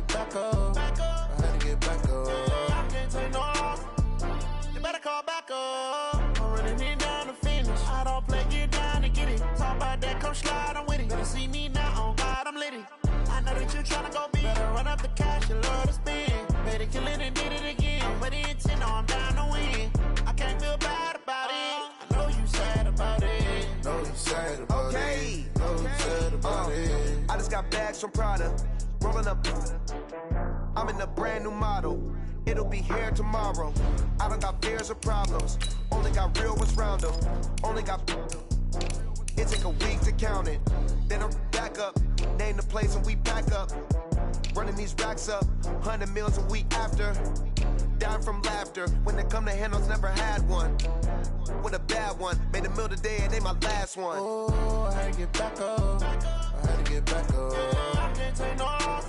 Back up. I had to get back up. I can't take no loss. You better call back up. I'm running it down to finish. I don't play, get down to get it. Talk about that, come slide, I'm with it. Better see me now, on God, I'm litty. I know that you tryna go big. Better run up the cash, you love to spend. Better kill it and did it again. But the intent, no, I'm down to win. I can't feel bad about it. I know you sad about it. Know you sad about it. Know you sad about it. I just got bags from Prada. Rolling up, I'm in a brand new model. It'll be here tomorrow. I don't got fears or problems. Only got real ones round them. Only got. It take a week to count it. Then I'm back up. Name the place and we pack up. Running these racks up. 100 meals a week after. Down from laughter. When they come to handles, never had one. With a bad one. Made a meal today and they my last one. Oh, I had to get back up. I had to get back up. I can't take no loss.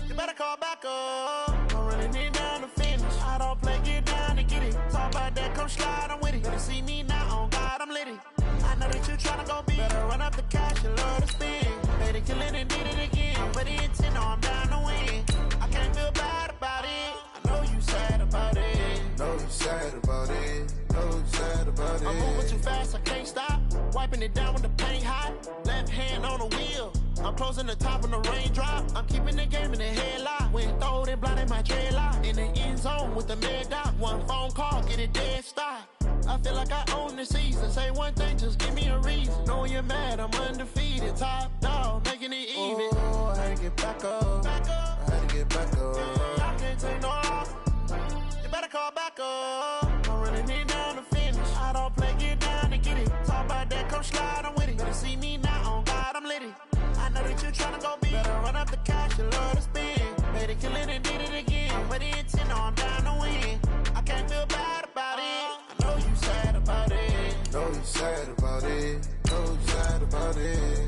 You better call back up. I'm running it down to finish. I don't play, get down to get it. Talk about that, come slide, I'm with it. Better see me now, on God, I'm litty. I know that you tryna go big. Better run up the cash, you love to spend. Better kill it and did it again. But the intent, no, I'm down to win. I can't feel bad about it. I know you sad about it. Know you sad about it. Know you sad about it. I'm moving too fast, I can't stop. Wiping it down when the paint hot. Left hand on the wheel. I'm closing the top when the raindrop. I'm keeping the game in the headlock. When throwed and blinded my dreadlock. In the end zone with the mad dot. One phone call, get it dead stop. I feel like I own the season. Say one thing, just give me a reason. Knowing you're mad, I'm undefeated. Top dog, making it even. Oh, I had to get back up. I had to get back up. I can't take no loss. You better call back up. I'm running it down to finish. I don't play, get down to get it. Talk about that, come slide, I'm with it. Better see me now, on God, I'm litty. I know that you tryna go big. Better run up the cash, you love to spend. Better kill it and did it again. But the intent, no, I'm down to win. I can't feel bad about it. I know you sad about it. Know you sad about it. Know you sad about it.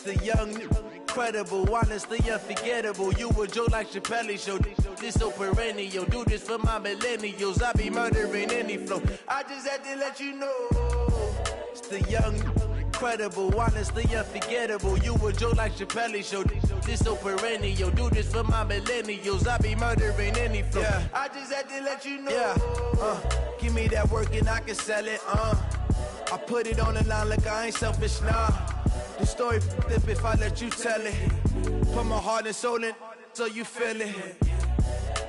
The young, incredible, honestly unforgettable. You a Joe like Chappelle show. This so perennial. Do this for my millennials. I be murdering any flow. I just had to let you know. It's the young, incredible, honestly unforgettable. You a Joe like Chappelle show. This so perennial. Do this for my millennials. I be murdering any flow. Yeah. I just had to let you know. Yeah. Give me that work and I can sell it. I put it on the line like I ain't selfish, nah. The story flip if I let you tell it. Put my heart and soul in so you feel it.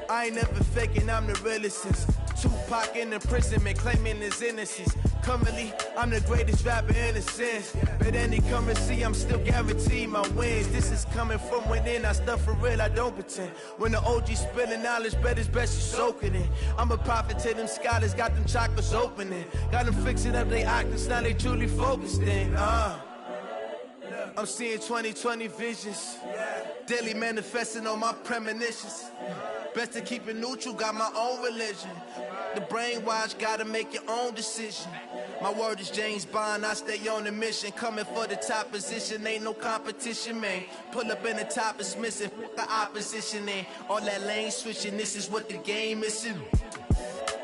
I ain't never faking, I'm the realest since Tupac in imprisonment, claiming his innocence. Currently, I'm the greatest rapper in a sense. But any currency, I'm still guaranteed my wins. This is coming from within, I stuff for real, I don't pretend. When the OG spilling knowledge, bet it's best you soak it in. I'm a prophet to them scholars, got them chakras opening. Got them fixing up their octaves, now they truly focused in. I'm seeing 2020 visions. Daily manifesting on my premonitions. Best to keep it neutral, got my own religion. The brainwash, gotta make your own decision. My word is James Bond, I stay on the mission. Coming for the top position, ain't no competition, man. Pull up in the top is missing, the opposition in. All that lane switching, this is what the game is.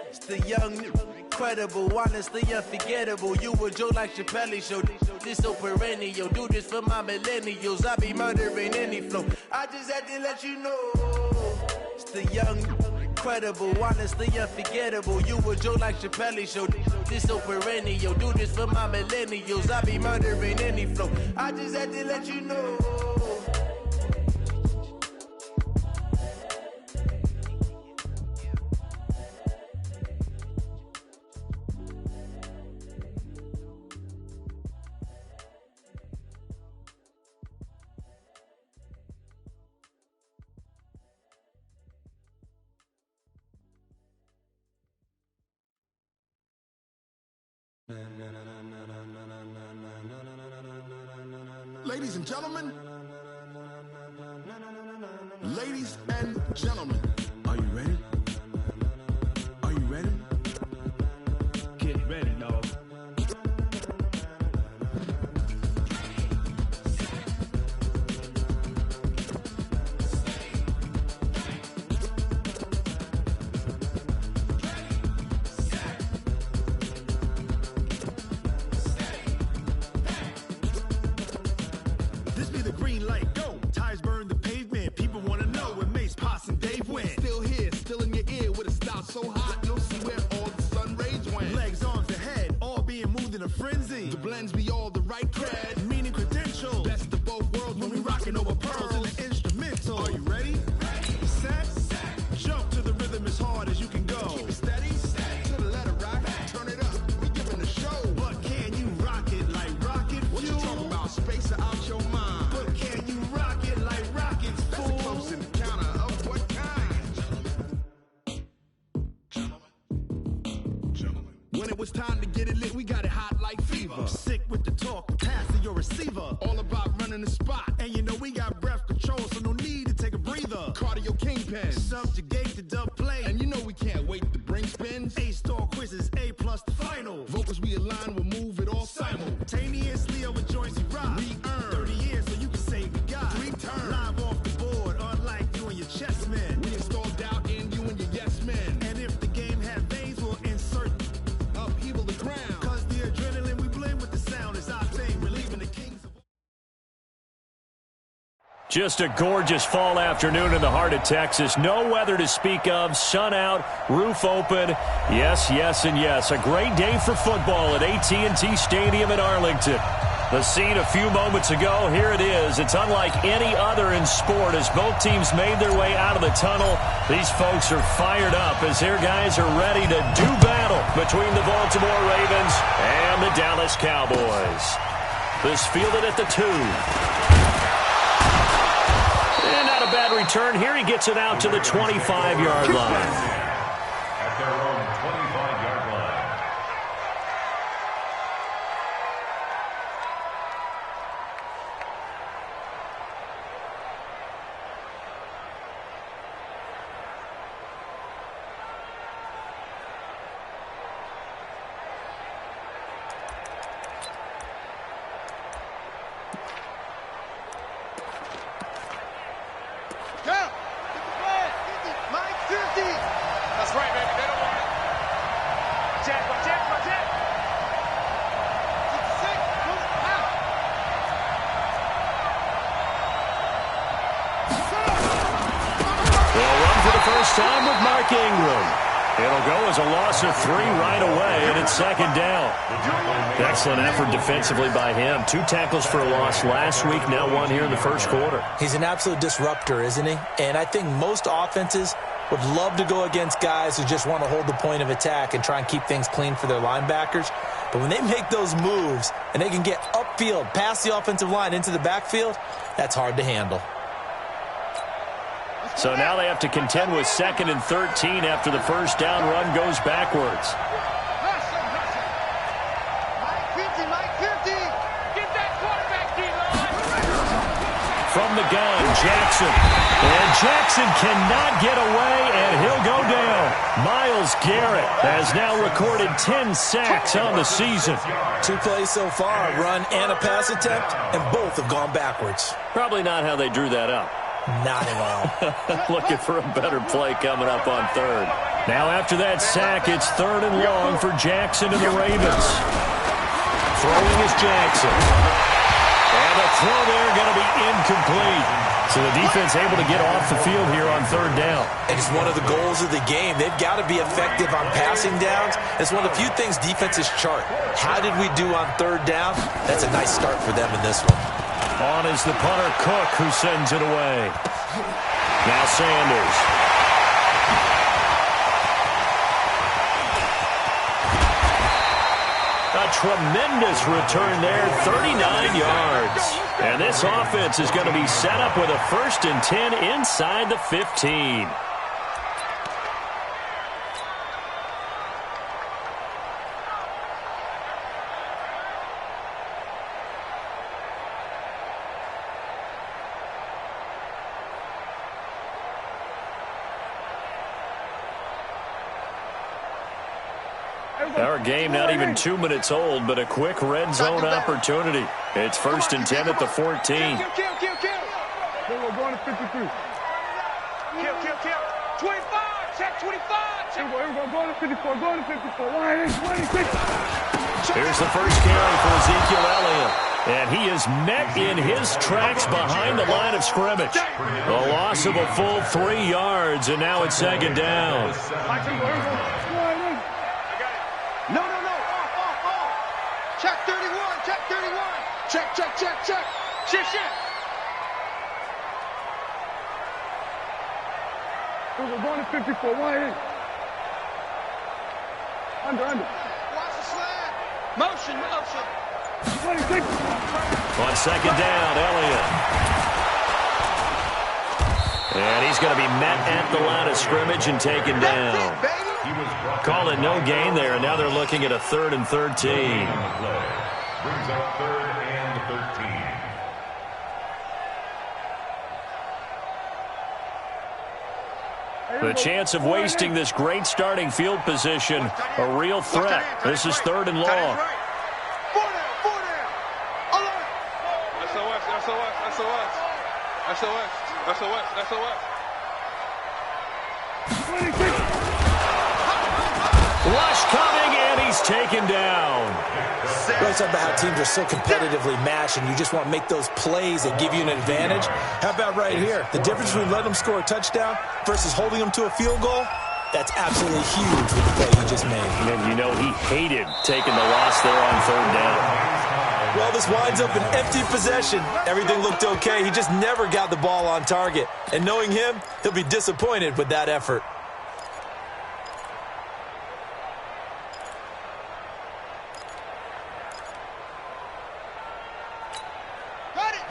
It's the young, incredible, honestly unforgettable. You a Joe like Chappelle show. This so perennial. Do this for my millennials. I be murdering any flow. I just had to let you know. It's the young, incredible, honestly unforgettable. You a Joe like Chappelle show. This so perennial. Do this for my millennials. I be murdering any flow. I just had to let you know. Ladies and gentlemen. Ladies and gentlemen. Are you ready? Are you ready? Get ready, dog. This be the green light, go. Tires burn the pavement. People want to know where Mace, Poss, and Dave went. Still here, still in your ear with a style so hot, you'll see where all the sun rays went. Legs, arms, and head, all being moved in a frenzy. The blends be all the right cred, meaning credentials. Best of both worlds when we rockin' over pearls in the instrumental. Are you ready? Set? Jump to the rhythm as hard as you can go. Keep it steady, to the letter right. Turn it up, we giving the show. But can you rock it like rocket fuel? What you talking about? Space or out your mind? But can you rock it like rockets, fool? That's a close encounter of what kind? Gentlemen. When it was time to get it lit, we got it hot like fever. Sick with the talk, pass to your receiver. All about running the spot. And you know we got breath control, so no need to take a breather. Cardio kingpin, subjugate the dub play. And you know we can't wait to bring spins. A-star quizzes, A+ the final. Vocals we align, we'll move it all simultaneously over joints we rock. We earn 30 years so you can say we got 3 turns. Live off the board, unlike you and your chess men. We install doubt in you and your yes men. And if the game had veins, we'll insert upheaval the ground. Cause the adrenaline we blend with the sound is our thing. Relieving the kings of... Just a gorgeous fall afternoon in the heart of Texas. No weather to speak of. Sun out, roof open. Yes, yes, and yes. A great day for football at AT&T Stadium in Arlington. The scene a few moments ago, here it is. It's unlike any other in sport as both teams made their way out of the tunnel. These folks are fired up as their guys are ready to do battle between the Baltimore Ravens and the Dallas Cowboys. This fielded at the 2. And not a bad return. Here he gets it out to the 25-yard line. At their own 25-yard line. Time with Mark Ingram. It'll go as a loss of 3 right away, and it's second down. Excellent effort defensively by him. 2 tackles for a loss last week, now 1 here in the first quarter. He's an absolute disruptor, isn't he? And I think most offenses would love to go against guys who just want to hold the point of attack and try and keep things clean for their linebackers. But when they make those moves and they can get upfield, past the offensive line into the backfield, that's hard to handle. So now they have to contend with 2nd and 13 after the first down run goes backwards. From the gun, Jackson. And Jackson cannot get away, and he'll go down. Myles Garrett has now recorded 10 sacks on the season. 2 plays so far, a run and a pass attempt, and both have gone backwards. Probably not how they drew that up. Not at all. Looking for a better play coming up on 3rd. Now after that sack, it's 3rd and long for Jackson and the Ravens. Throwing is Jackson. And the throw there going to be incomplete. So the defense able to get off the field here on 3rd down. And it's one of the goals of the game. They've got to be effective on passing downs. It's one of the few things defenses chart. How did we do on 3rd down? That's a nice start for them in this one. On is the punter, Cook, who sends it away. Now Sanders. A tremendous return there, 39 yards. And this offense is going to be set up with a 1st and 10 inside the 15. Our game not even 2 minutes old, but a quick red zone opportunity. It's 1st and 10 at the 14. Kill. We're going to 53. Kill. 25. Check 25. Check. We're going to 54. Going to 54. 26. Here's the first carry for Ezekiel Elliott. And he is met in his tracks behind the line of scrimmage. A loss of a full 3 yards, and now it's 2nd down. No. Off. Check 31. Check 31. Check. Shit. We're going to 54. 1 Under. Watch the slant. Motion. 26. On 2nd down, Elliott. And he's going to be met at the line of scrimmage and taken down. Call it no gain there, and now they're looking at a 3rd and 13. Brings up 3rd and 13. The chance of wasting this great starting field position, a real threat. This is 3rd and long. SOS. Rush coming, and he's taken down. We always talk about how teams are so competitively matched, and you just want to make those plays that give you an advantage. How about right here? The difference between letting them score a touchdown versus holding them to a field goal, that's absolutely huge with the play he just made. And you know he hated taking the loss there on 3rd down. Well, this winds up an empty possession. Everything looked okay. He just never got the ball on target. And knowing him, he'll be disappointed with that effort.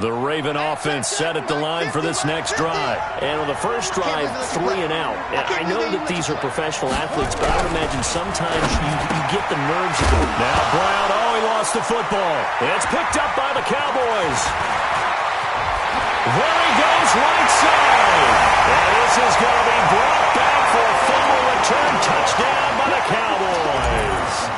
The Raven offense set at the line for this next drive. And on the first drive, 3 and out. I know that these are professional athletes, but I would imagine sometimes you get the nerves of them. Now Brown, he lost the football. It's picked up by the Cowboys. There he goes, right side. And this is going to be brought back for a fumble return touchdown by the Cowboys.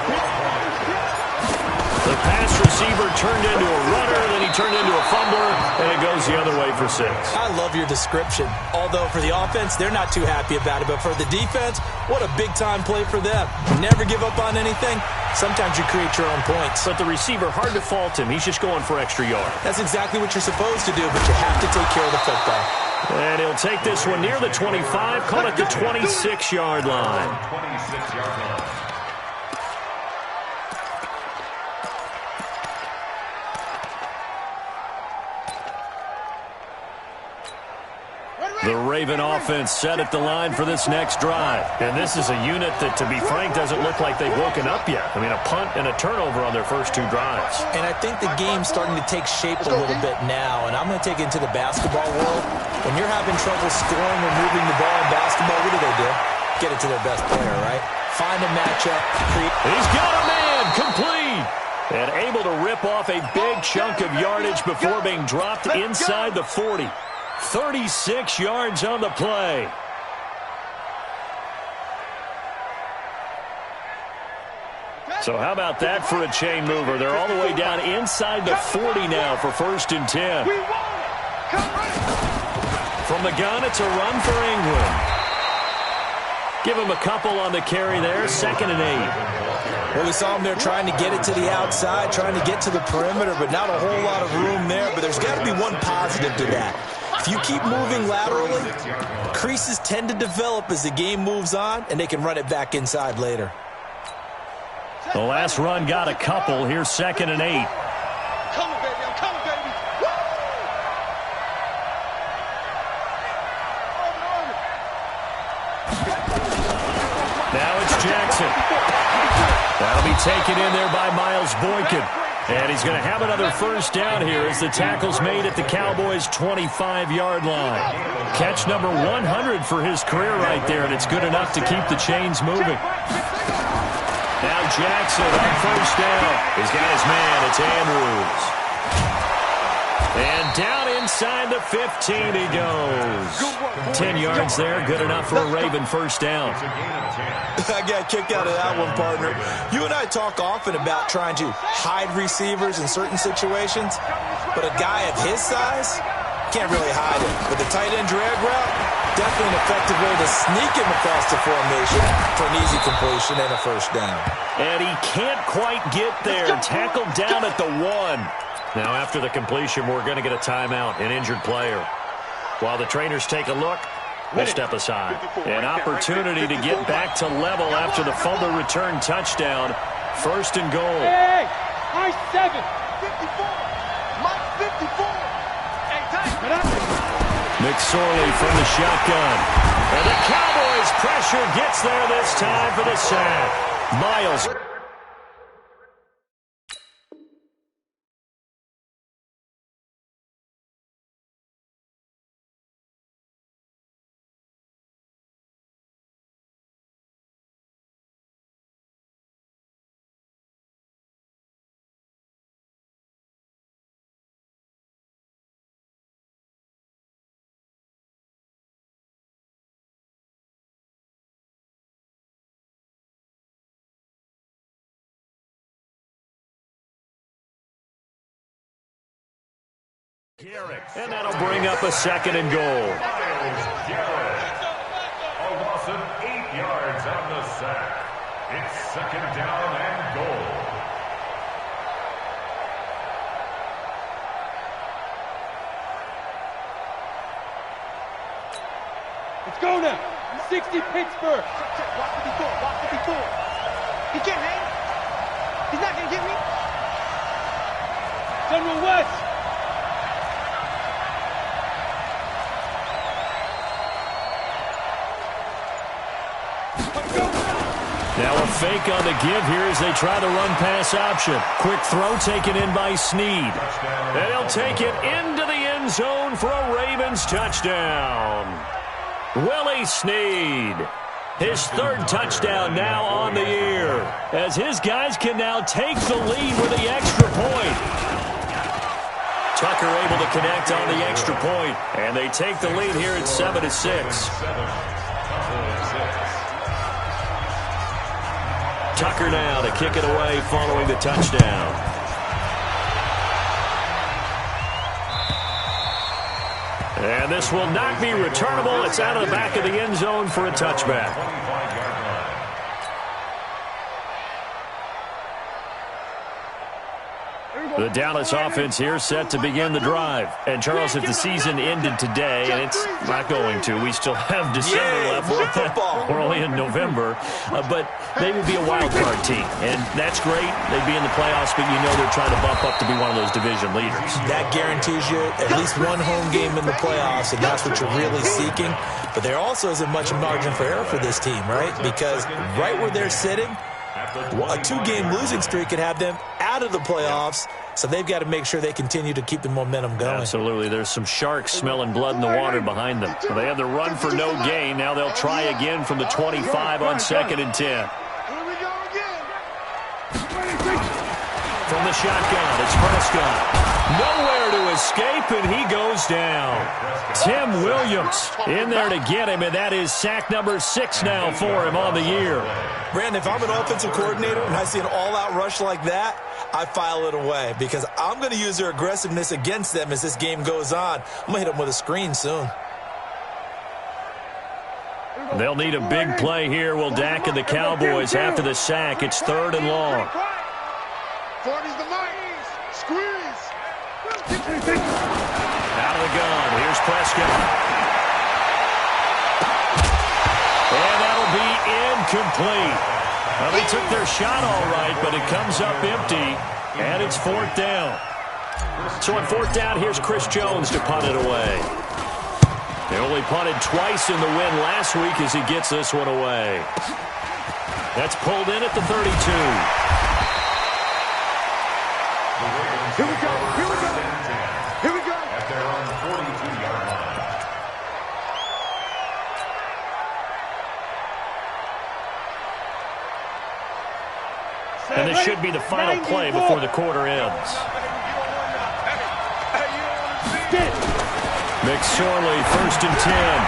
The pass receiver turned into a runner, then he turned into a fumbler, and it goes the other way for 6. I love your description. Although for the offense, they're not too happy about it. But for the defense, what a big-time play for them. Never give up on anything. Sometimes you create your own points. But the receiver, hard to fault him. He's just going for extra yards. That's exactly what you're supposed to do, but you have to take care of the football. And he'll take this one near the 25, call it the 26-yard line. 26-yard line. The Raven offense set at the line for this next drive. And this is a unit that, to be frank, doesn't look like they've woken up yet. I mean, a punt and a turnover on their first 2 drives. And I think the game's starting to take shape a little bit now. And I'm going to take it into the basketball world. When you're having trouble scoring or moving the ball in basketball, what do? Get it to their best player, right? Find a matchup. He's got a man, complete. And able to rip off a big chunk of yardage before being dropped inside the 40. 36 yards on the play. So how about that for a chain mover? They're all the way down inside the 40 now for 1st and 10. From the gun, it's a run for England. Give him a couple on the carry there, 2nd and 8. Well, we saw him there trying to get it to the outside, trying to get to the perimeter, but not a whole lot of room there. But there's got to be one positive to that. If you keep moving laterally, creases tend to develop as the game moves on, and they can run it back inside later. The last run got a couple. Here's 2nd and 8. Coming, baby. I'm coming, baby. Now it's Jackson. That'll be taken in there by Miles Boykin. And he's going to have another 1st down here as the tackle's made at the Cowboys' 25-yard line. Catch number 100 for his career right there, and it's good enough to keep the chains moving. Now Jackson on 1st down. He's got his man. It's Andrews. And down inside the 15 he goes. 10 yards there, good enough for a Raven first down. I got kicked out of that one, partner. You and I talk often about trying to hide receivers in certain situations, but a guy of his size can't really hide it. But the tight end drag route, definitely an effective way to sneak him across the formation for an easy completion and a first down. And he can't quite get there. Tackled down at the 1. Now after the completion, we're going to get a timeout, an injured player. While the trainers take a look, they step aside. An opportunity to get back to level after the fumble return touchdown. First and goal. Hey, my 7. 54. My 54. McSorley from the shotgun. And the Cowboys pressure gets there this time for the sack. Miles. And that'll bring up a second and goal. Miles Garrett. A loss of 8 yards on the sack. It's second down and goal. Let's go now. 60 Pittsburgh. Walk 54. Walk 54. He can't hang. He's not going to get me. General West. Now a fake on the give here as they try the run-pass option. Quick throw taken in by Snead. And he'll take it into the end zone for a Ravens touchdown. Willie Snead. His 3rd touchdown now on the year, as his guys can now take the lead with the extra point. Tucker able to connect on the extra point, and they take the lead here at 7-6. Tucker now to kick it away following the touchdown. And this will not be returnable. It's out of the back of the end zone for a touchback. The Dallas offense here set to begin the drive. And, Charles, if the season ended today, and it's not going to, we still have December left. We're only in November. But they would be a wild card team. And that's great. They'd be in the playoffs, but you know they're trying to bump up to be one of those division leaders. That guarantees you at least one home game in the playoffs, and that's what you're really seeking. But there also isn't much margin for error for this team, right? Because right where they're sitting, a 2-game losing streak could have them out of the playoffs. So they've got to make sure they continue to keep the momentum going. Absolutely. There's some sharks smelling blood in the water behind them. So they have the run for no gain. Now they'll try again from the 25 on 2nd and 10. Here we go again. From the shotgun, it's Prescott. Nowhere to escape, and he goes down. Tim Williams in there to get him, and that is sack number 6 now for him on the year. Brandon, if I'm an offensive coordinator and I see an all-out rush like that, I file it away because I'm going to use their aggressiveness against them as this game goes on. I'm going to hit them with a screen soon. They'll need a big play here, will Dak and the Cowboys after the sack. It's 3rd and long. 40's the mark. Squeeze. Out of the gun. Here's Prescott. And that'll be incomplete. Well, they took their shot all right, but it comes up empty, and it's 4th down. So on 4th down, here's Chris Jones to punt it away. They only punted twice in the win last week as he gets this one away. That's pulled in at the 32. Here we go. Here we go. Here we go. At their own 42-yard line. And this should be the final play before the quarter ends. McSorley, 1st and 10.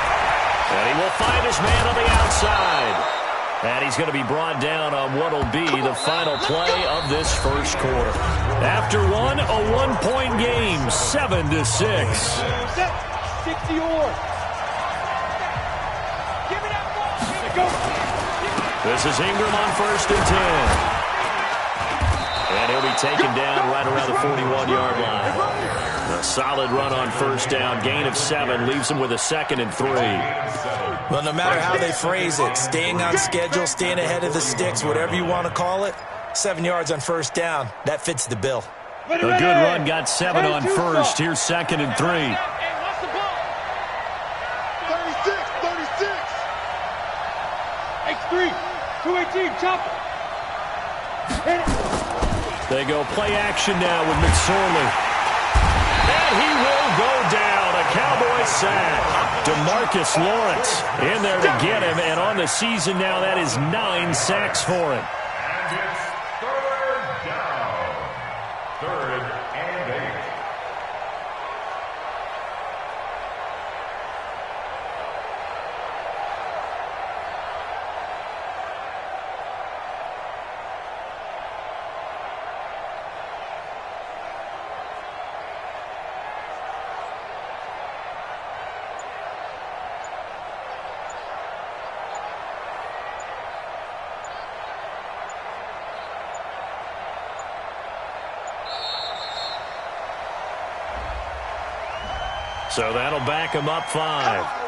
And he will find his man on the outside. And he's going to be brought down on what will be the final play of this first quarter. After one, a one-point game, 7-6. 60 or. Give me that ball. Go. This is Ingram on 1st and 10. And he'll be taken down right around the 41-yard line. A solid run on 1st down, gain of 7, leaves him with a 2nd and 3. Well, no matter how they phrase it, staying on schedule, staying ahead of the sticks, whatever you want to call it, 7 yards on 1st down, that fits the bill. A good run, got 7 on 1st. Here's 2nd and 3. 36, 36. X3, 218, chopper. They go play action now with McSorley. And he will go down. A Cowboy sack. DeMarcus Lawrence in there to get him. And on the season now, that is 9 sacks for him. And it's 3rd down. 3rd and 8. So that'll back him up 5.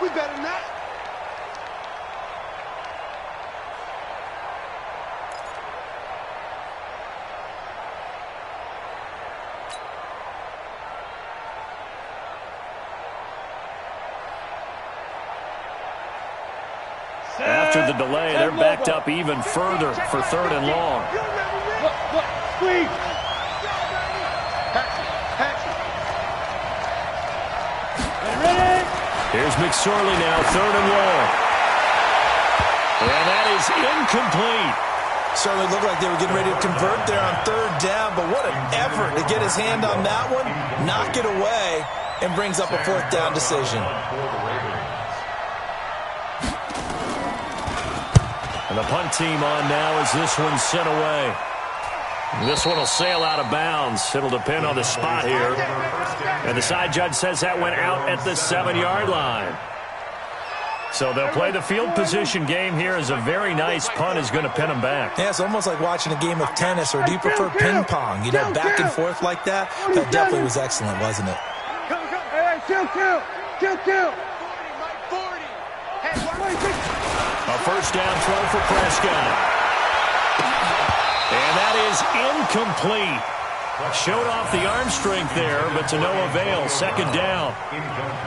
We better than that. After the delay, they're backed up even further for 3rd and long. Look, squeeze. Here's McSorley now, 3rd and long. And that is incomplete. Certainly looked like they were getting ready to convert there on 3rd down, but what an effort to get his hand on that one, knock it away, and brings up a 4th down decision. And the punt team on now as this one's sent away. This one will sail out of bounds. It'll depend on the spot here. And the side judge says that went out at the 7-yard line. So they'll play the field position game here as a very nice punt is going to pin them back. Yeah, it's almost like watching a game of tennis, or do you prefer ping pong? You know, back and forth like that? That definitely was excellent, wasn't it? Hey, kill. A first down throw for Prescott. And that is incomplete. Showed off the arm strength there, but to no avail. 2nd down.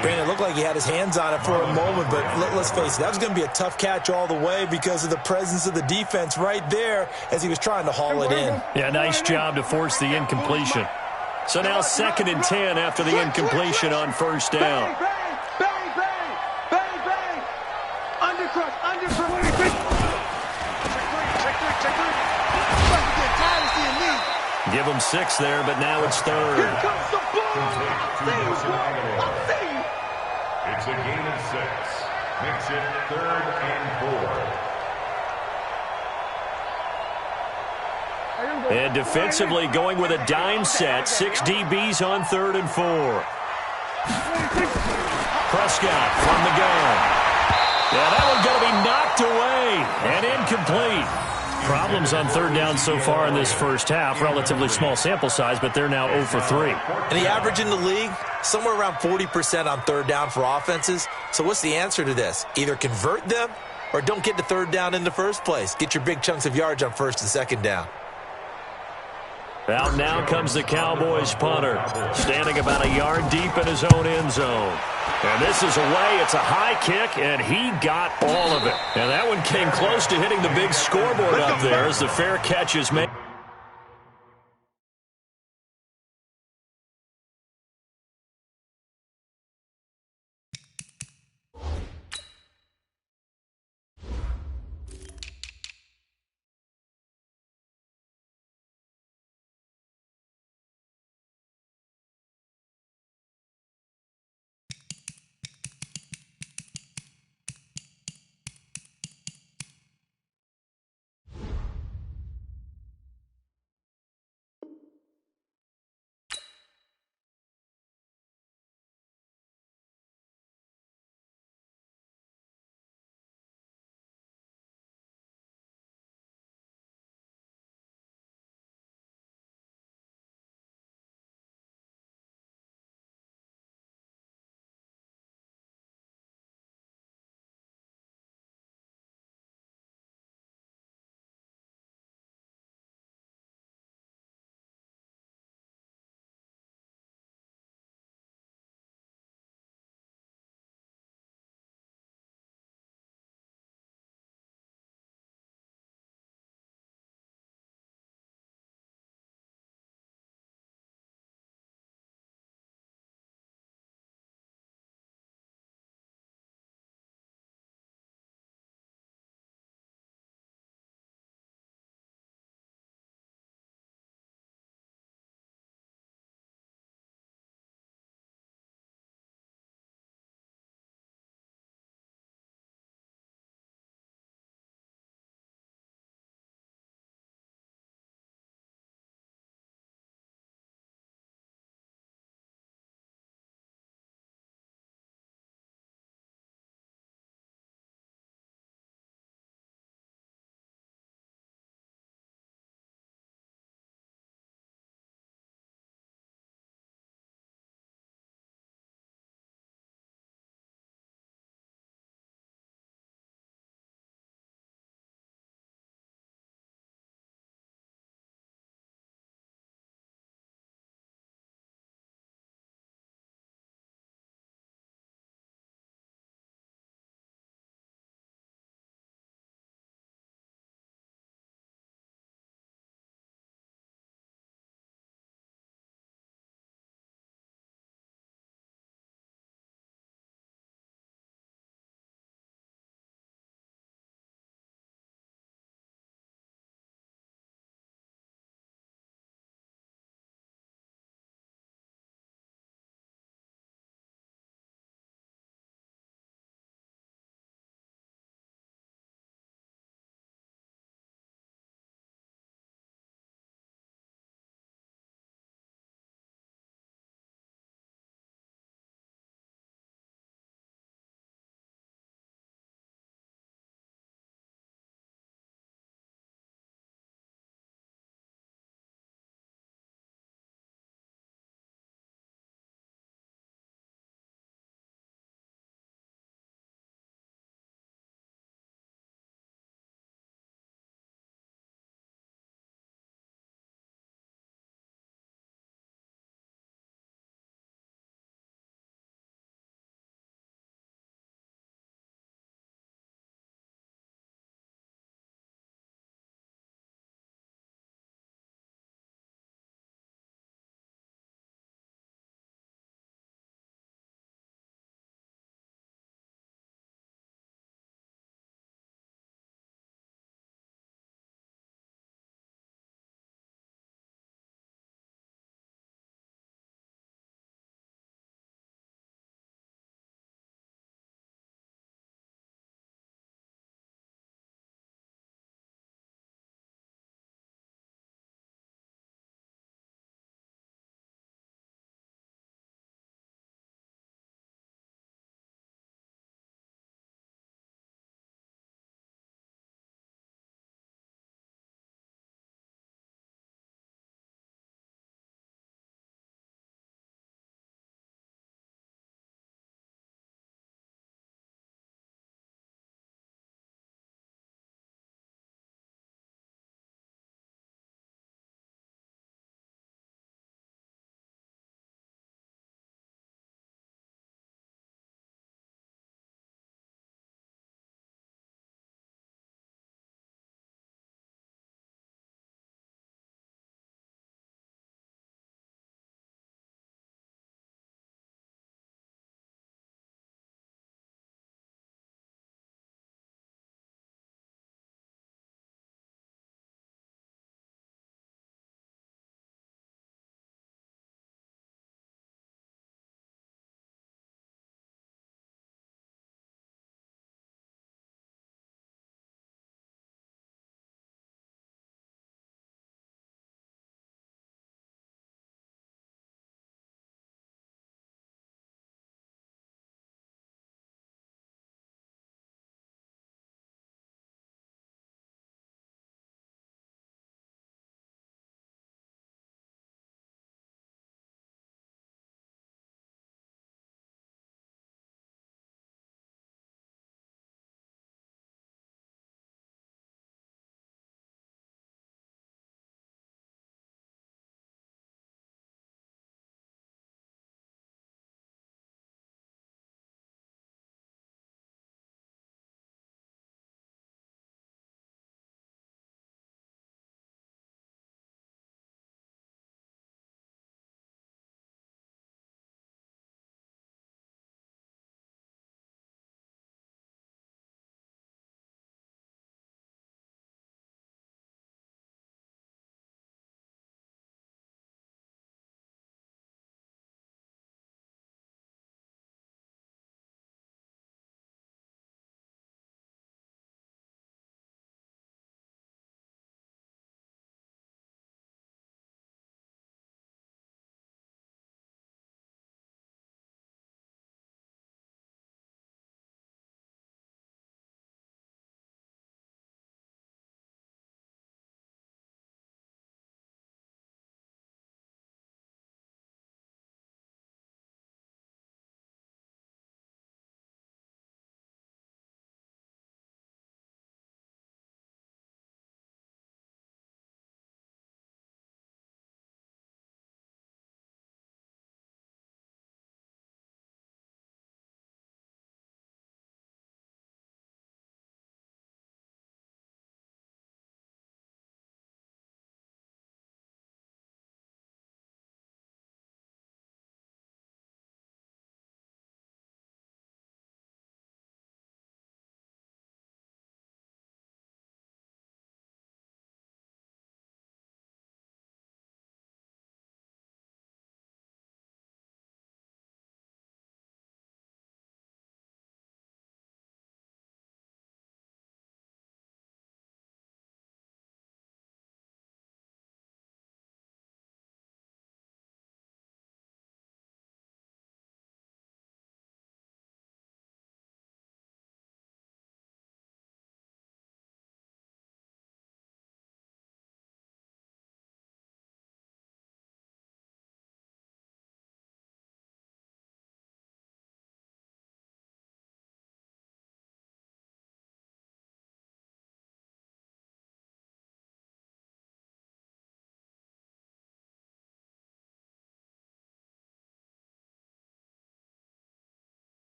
Brandon, it looked like he had his hands on it for a moment, but let's face it, that was going to be a tough catch all the way because of the presence of the defense right there as he was trying to haul it in. Yeah, nice job to force the incompletion. So now 2nd and 10 after the incompletion on 1st down. Bang. Undercrush. Give him 6 there, but now it's 3rd. Here comes the ball. It's a gain of 6. Makes it 3rd and 4. And defensively going with a dime set. 6 DBs on 3rd and 4. Prescott from the gun. Yeah, that one's going to be knocked away and incomplete. Problems on 3rd down so far in this first half. Relatively small sample size, but they're now 0 for 3. And the average in the league, somewhere around 40% on 3rd down for offenses. So what's the answer to this? Either convert them or don't get to 3rd down in the first place. Get your big chunks of yards on 1st and 2nd down. Out now comes the Cowboys punter, standing about a yard deep in his own end zone. And this is away. It's a high kick, and he got all of it. And that one came close to hitting the big scoreboard up there as the fair catch is made.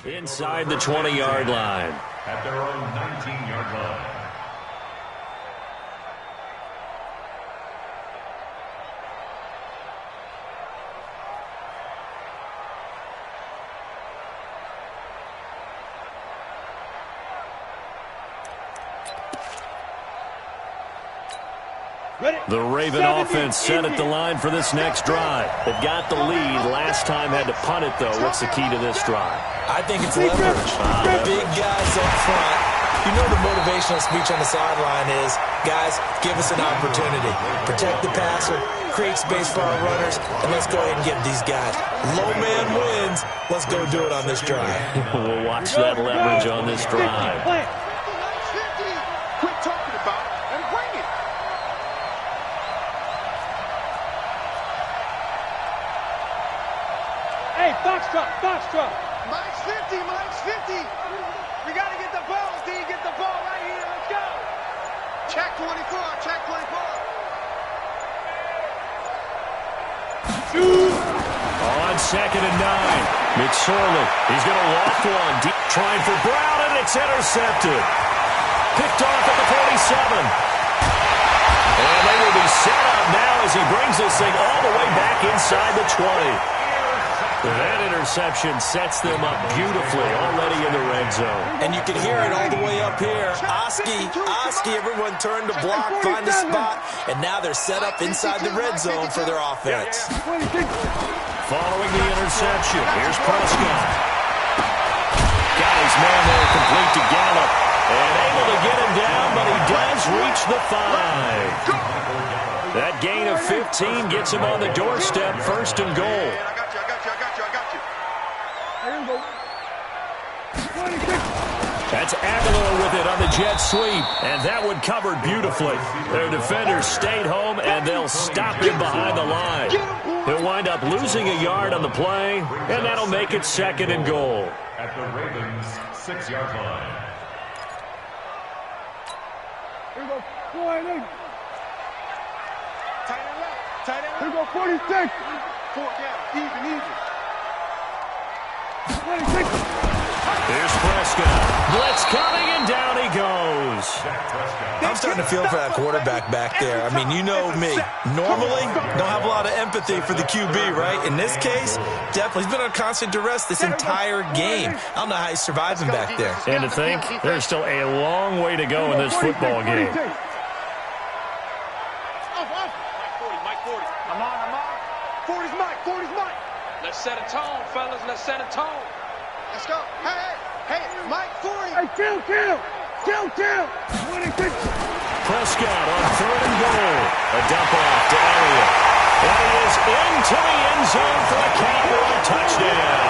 Inside the 20-yard line. At their own 19-yard line. The Raven offense set at the line for this next drive. They've got the lead. Last time had to punt it, though. What's the key to this drive? I think it's leverage. Big guys up front. You know the motivational speech on the sideline is, guys, give us an opportunity. Protect the passer, create space for our runners, and let's go ahead and give these guys. Low man wins. Let's go do it on this drive. We'll watch that leverage on this drive. Quit talking about it and bring it. Hey, Foxtrot. Mike's 50. We got to get the ball, D. Get the ball right here. Let's go. Check 24. On 2nd and 9. McSorley. He's going to walk one. Deep, trying for Brown, and it's intercepted. Picked off at the 47. And they will be set up now as he brings this thing all the way back inside the 20. That interception sets them up beautifully already in the red zone. And you can hear it all the way up here. Oski, everyone turned to block, find a spot, and now they're set up inside the red zone for their offense. Following the interception, here's Prescott. Got his man there complete to Gallup. And able to get him down, but he does reach the 5. That gain of 15 gets him on the doorstep, 1st and goal. That's Aguilar with it on the jet sweep, and that one covered beautifully. Their defenders stayed home, and they'll stop him behind the line. He'll wind up losing a yard on the play, and that'll make it 2nd and goal. At the Ravens' 6-yard line. Here we go. Go ahead. Tight end left. Here we go. 46. 4 down. Even. 26. Here's Prescott. Blitz coming, and down he goes. I'm starting to feel for that quarterback back there. I mean, you know me. Normally, don't have a lot of empathy for the QB, right? In this case, definitely. He's been on constant duress this entire game. I don't know how he's surviving back there. And to think, there's still a long way to go in this football game. Mike 40. I'm on. 40's Mike. Let's set a tone, fellas. Let's set a tone. Let's go. Hey, Mike 40. Hey, kill. 26. Prescott on 3rd and goal. A dump off to Elliott. And he is into the end zone for a Cowboy touchdown.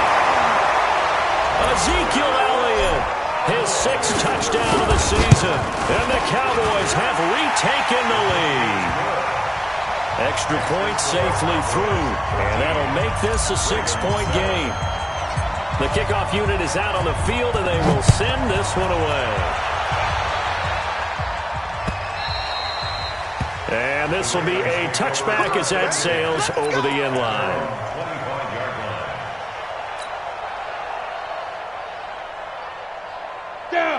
Ezekiel Elliott, his 6th touchdown of the season. And the Cowboys have retaken the lead. Extra point safely through. And that'll make this a 6-point game. The kickoff unit is out on the field, and they will send this one away. And this will be a touchback as that sails over the end line.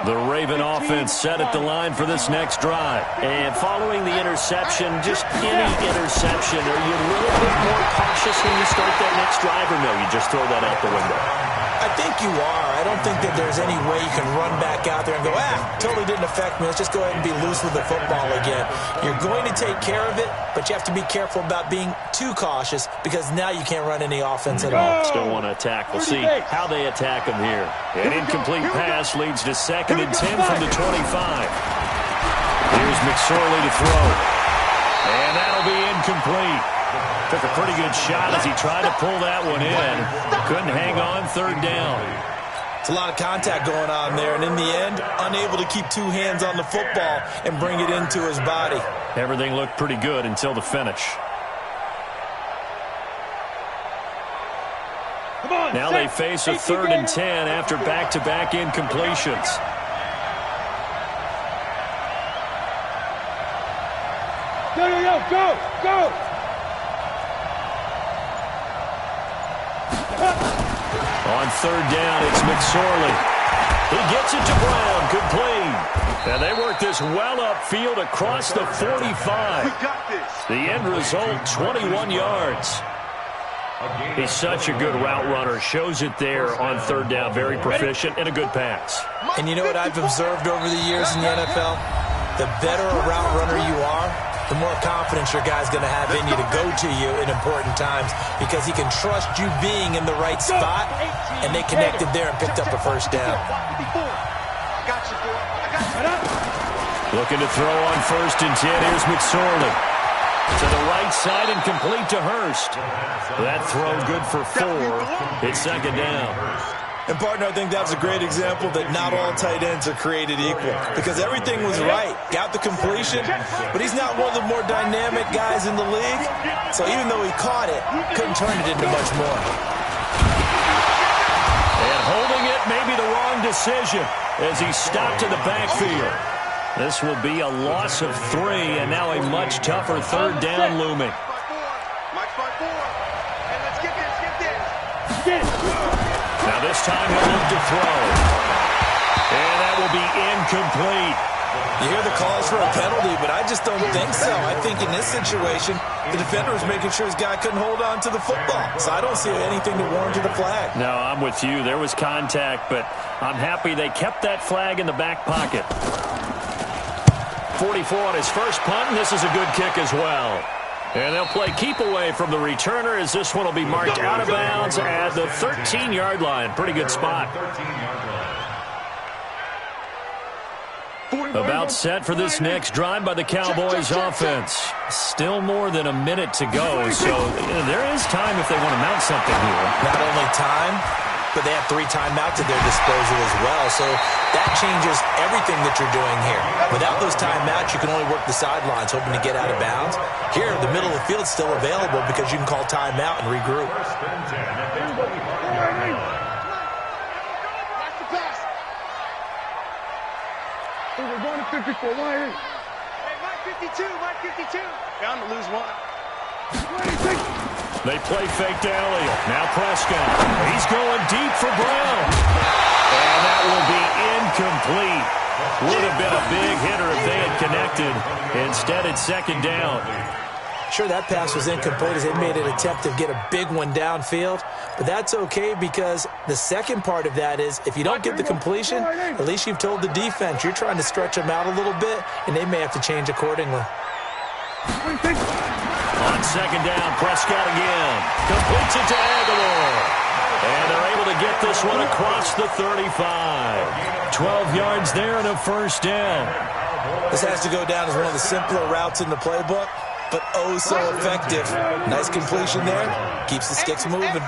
The Raven offense set at the line for this next drive. And following the interception, just any interception, are you a little bit more cautious when you start that next drive, or no, you just throw that out the window? I think you are. I don't think that there's any way you can run back out there and go, totally didn't affect me. Let's just go ahead and be loose with the football again. You're going to take care of it, but you have to be careful about being too cautious because now you can't run any offense at all. Still want to attack. We'll see how they attack him here. An incomplete pass leads to 2nd and 10 from the 25. Here's McSorley to throw. And that'll be incomplete. Took a pretty good shot as he tried to pull that one in. Couldn't hang on 3rd down. It's a lot of contact going on there, and in the end, unable to keep 2 hands on the football and bring it into his body. Everything looked pretty good until the finish. Now they face a 3rd and 10 after back-to-back incompletions. Go! On third down, it's McSorley. He gets it to Brown, complete. And they work this well upfield across the 45. We got this. The end result, 21 yards. He's such a good route runner. Shows it there on third down. Very proficient and a good pass. And you know what I've observed over the years in the NFL? The better a route runner you are, the more confidence your guy's going to have in you to go to you in important times because he can trust you being in the right spot, and they connected there and picked up a first down. Looking to throw on 1st and 10. Here's McSorley. To the right side and complete to Hurst. That throw good for 4. It's second down. And, partner, I think that's a great example that not all tight ends are created equal because everything was right. Got the completion, but he's not one of the more dynamic guys in the league. So even though he caught it, couldn't turn it into much more. And holding it may be the wrong decision as he stopped in the backfield. This will be a loss of 3, and now a much tougher third down looming. Now this time he'll look to throw. And that will be incomplete. You hear the calls for a penalty, but I just don't think so. I think in this situation, the defender was making sure his guy couldn't hold on to the football. So I don't see anything to warrant a flag. No, I'm with you. There was contact, but I'm happy they kept that flag in the back pocket. 44 on his first punt, and this is a good kick as well. And they'll play keep away from the returner as this one will be marked out of bounds at the 13-yard line. Pretty good spot. About set for this next drive by the Cowboys offense. Still more than a minute to go, so there is time if they want to mount something here. Not only time, but they have 3 timeouts at their disposal as well, so that changes everything that you're doing here. Without those timeouts, you can only work the sidelines, hoping to get out of bounds. Here, the middle of the field's still available because you can call timeout and regroup. We're going to 54. Why ain't? Hey, Mike 52, Mike 52. Bound to lose 1. They play fake to Elliott. Now Prescott. He's going deep for Brown. And that will be incomplete. Would have been a big hitter if they had connected. Instead, it's second down. Sure, that pass was incomplete as they made an attempt to get a big one downfield. But that's okay because the second part of that is if you don't get the completion, at least you've told the defense you're trying to stretch them out a little bit, and they may have to change accordingly. On second down, Prescott again. Completes it to Aguilar. And they're able to get this one across the 35. 12 yards there and a first down. This has to go down as one of the simpler routes in the playbook, but oh so effective. Nice completion there. Keeps the sticks moving.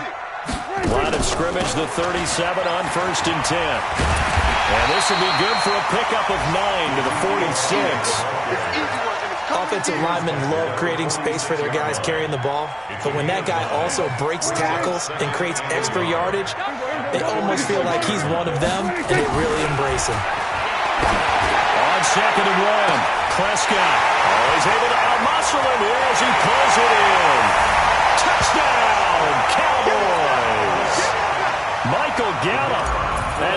Line of scrimmage, the 37 on 1st and 10. And this will be good for a pickup of 9 to the 46. Offensive linemen love creating space for their guys carrying the ball, but when that guy also breaks tackles and creates extra yardage, they almost feel like he's one of them, and they really embrace him. On second and 1, Prescott. He's able to out-muscle him here as he pulls it in. Touchdown, Cowboys! Michael Gallup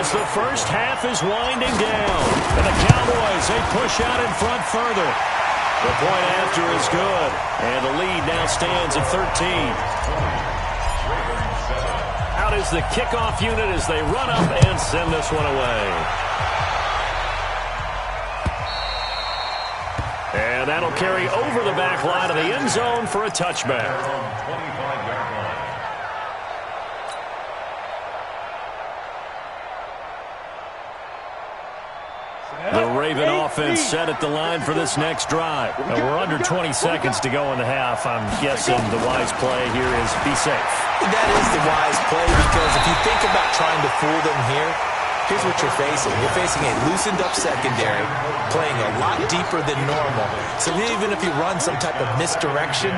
as the first half is winding down. And the Cowboys, they push out in front further. The point after is good, and the lead now stands at 13. Out is the kickoff unit as they run up and send this one away. And that'll carry over the back line of the end zone for a touchback. The Raven offense set at the line for this next drive. We're under 20 seconds to go in the half. I'm guessing the wise play here is be safe. That is the wise play because if you think about trying to fool them here, here's what you're facing. You're facing a loosened up secondary, playing a lot deeper than normal. So even if you run some type of misdirection,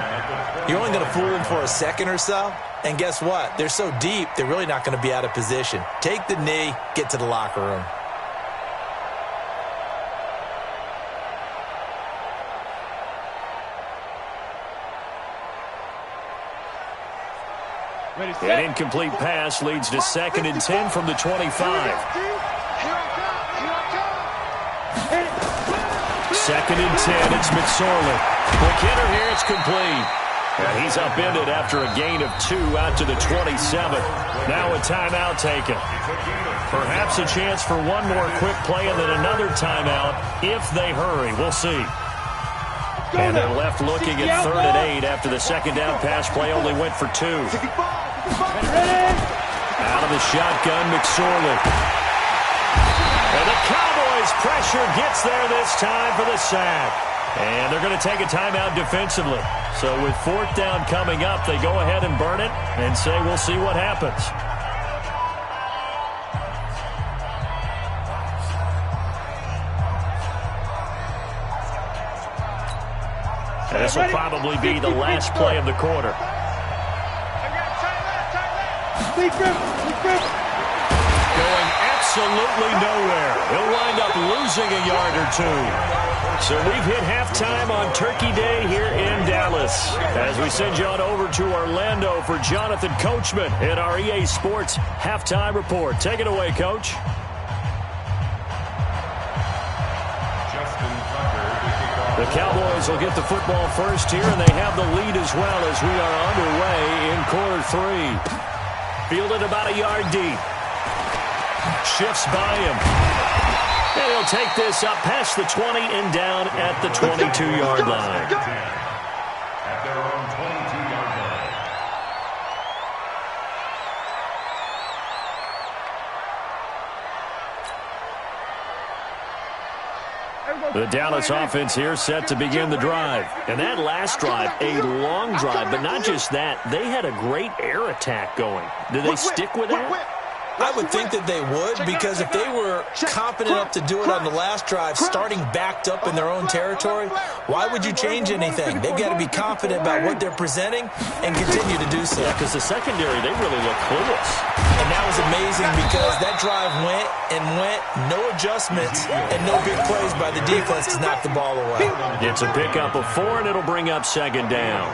you're only going to fool them for a second or so. And guess what? They're so deep, they're really not going to be out of position. Take the knee, get to the locker room. An incomplete pass leads to 2nd and 10 from the 25. 2nd and 10, it's McSorley. Quick hitter here, it's complete. And he's upended after a gain of 2 out to the 27. Now a timeout taken. Perhaps a chance for one more quick play and then another timeout if they hurry. We'll see. And they're left looking at 3rd and 8 after the second down pass play only went for 2. Out of the shotgun, McSorley. And the Cowboys' pressure gets there this time for the sack. And they're going to take a timeout defensively. So with 4th down coming up, they go ahead and burn it and say we'll see what happens. This will probably be the last play of the quarter. Going absolutely nowhere. He'll wind up losing a yard or 2. So we've hit halftime on Turkey Day here in Dallas. As we send you on over to Orlando for Jonathan Coachman in our EA Sports Halftime Report. Take it away, Coach. The Cowboys will get the football first here, and they have the lead as well as we are underway in quarter 3. Fielded about a yard deep. Shifts by him. And he'll take this up past the 20 and down at the 22-yard line. At their own 22-yard line. The Dallas offense here set to begin the drive. And that last drive, a long drive, but not just that. They had a great air attack going. Did they stick with that? I would think that they would, because if they were confident enough to do it on the last drive, starting backed up in their own territory, why would you change anything? They've got to be confident about what they're presenting and continue to do so. Yeah, because the secondary, they really look clueless. And that was amazing because that drive went and went, no adjustments, and no big plays by the defense to knock the ball away. It's a pickup of 4, and it'll bring up 2nd down.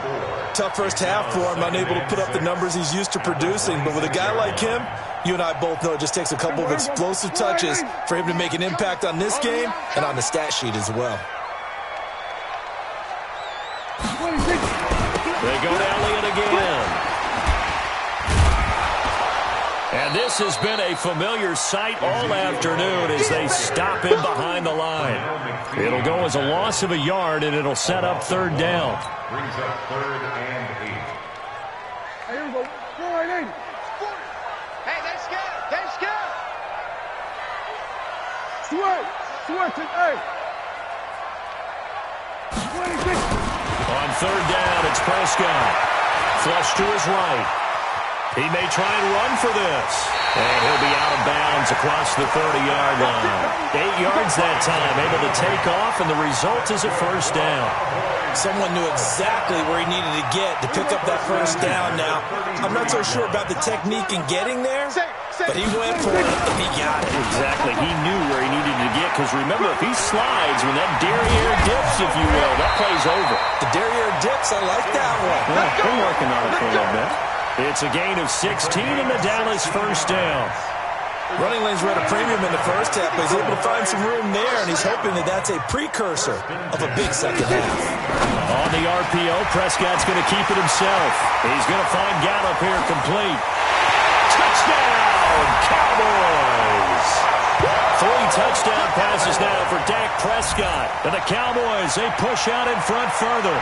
Tough first half for him, unable to put up the numbers he's used to producing. But with a guy like him, you and I both know it just takes a couple of explosive touches for him to make an impact on this game and on the stat sheet as well. They go to Elliott again. And this has been a familiar sight all afternoon as they stop him behind the line. It'll go as a loss of a yard, and it'll set up 3rd down. Brings up 3rd and 8. Here we go. Hey, they're scared. They're scared. Switch it, hey. On 3rd down, it's Prescott. Flush to his right. He may try and run for this. And he'll be out of bounds across the 30-yard line. 8 yards that time, able to take off, and the result is a 1st down. Someone knew exactly where he needed to get to pick up that 1st down. Now, I'm not so sure about the technique in getting there, but he went for it, and he got it. Exactly. He knew where he needed to get, because remember, if he slides, when that derriere dips, if you will, that play's over. The derriere dips, I like that one. Yeah, they're working on it for a little bit. It's a gain of 16 in the Dallas 1st down. Running lanes were at a premium in the first half, but he's able to find some room there, and he's hoping that that's a precursor of a big second half. On the RPO, Prescott's going to keep it himself. He's going to find Gallup here complete. Touchdown, Cowboys! 3 touchdown passes now for Dak Prescott. And the Cowboys, they push out in front further.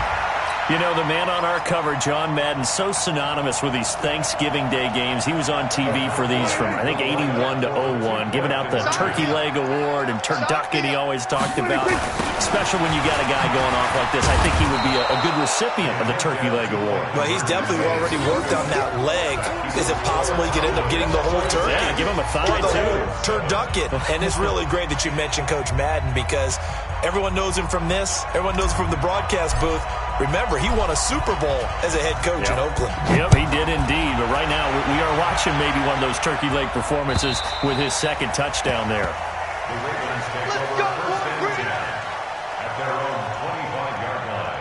You know, the man on our cover, John Madden, so synonymous with these Thanksgiving Day games. He was on TV for these from, I think, 81 to 01, giving out the Turkey Leg Award and turducken he always talked about. Especially when you got a guy going off like this, I think he would be a good recipient of the Turkey Leg Award. Well, he's definitely already worked on that leg. Is it possible he could end up getting the whole turkey? Yeah, give him a thigh, or the too. whole turducken. And it's really great that you mentioned Coach Madden, because everyone knows him from this. Everyone knows him from the broadcast booth. Remember, he won a Super Bowl as a head coach in Oakland. Yep, he did indeed. But right now, we are watching maybe one of those turkey leg performances with his 2nd touchdown there. The Ravens take over 1st and 10 at their own 25-yard line.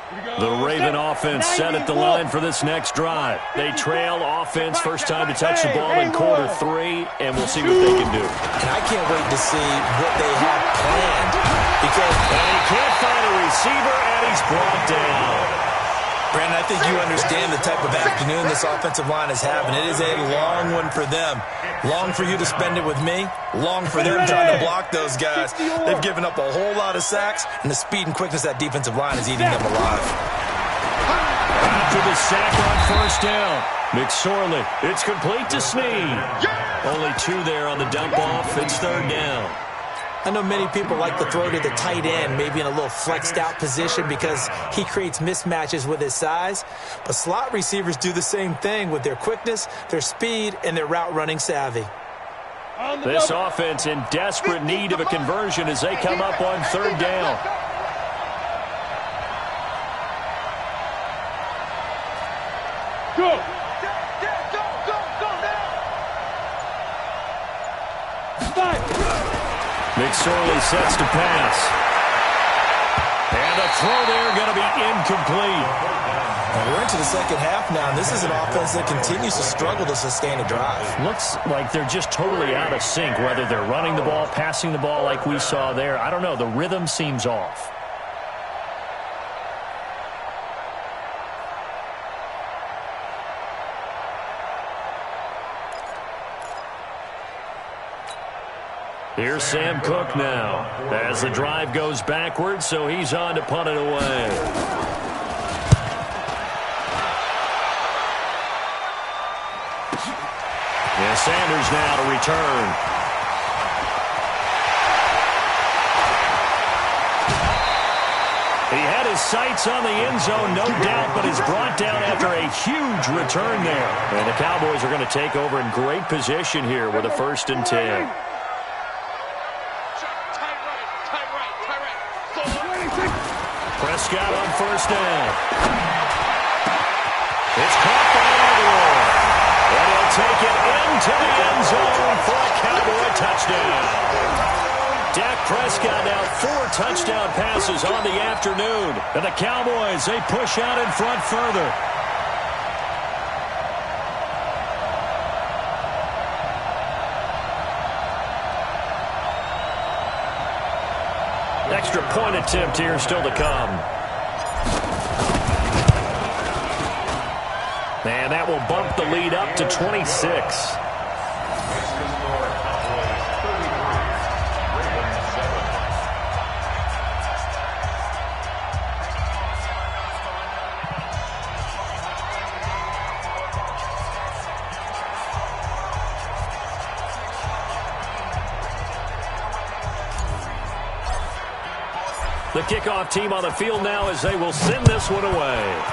The Raven offense set at the line for this next drive. They trail offense, first time to touch the ball in quarter 3, and we'll see what they can do. And I can't wait to see what they have planned. Because he can't find a receiver, and he's brought down. Brandon, I think you understand the type of afternoon this offensive line is having. It is a long one for them. Long for you to spend it with me. Long for them trying to block those guys. They've given up a whole lot of sacks, and the speed and quickness of that defensive line is eating them alive. After the sack on first down, McSorley. It's complete to Snead. Only 2 there on the dump-off. It's third down. I know many people like to throw to the tight end, maybe in a little flexed out position because he creates mismatches with his size. But slot receivers do the same thing with their quickness, their speed, and their route running savvy. This offense in desperate need of a conversion as they come up on third down. Go! McSorley sets to pass. And a throw there going to be incomplete. Well, we're into the second half now, and this is an offense that continues to struggle to sustain a drive. Looks like they're just totally out of sync, whether they're running the ball, passing the ball like we saw there. I don't know. The rhythm seems off. Here's Sam Cook now as the drive goes backwards, so he's on to punt it away. And Sanders now to return. He had his sights on the end zone, no doubt, but is brought down after a huge return there. And the Cowboys are going to take over in great position here with a 1st and 10. Prescott on first down. It's caught by Aguilar. And he'll take it into the end zone for a Cowboy touchdown. Dak Prescott now 4 touchdown passes on the afternoon. And the Cowboys, they push out in front further. Extra point attempt here still to come. And that will bump the lead up to 26. The kickoff team on the field now as they will send this one away.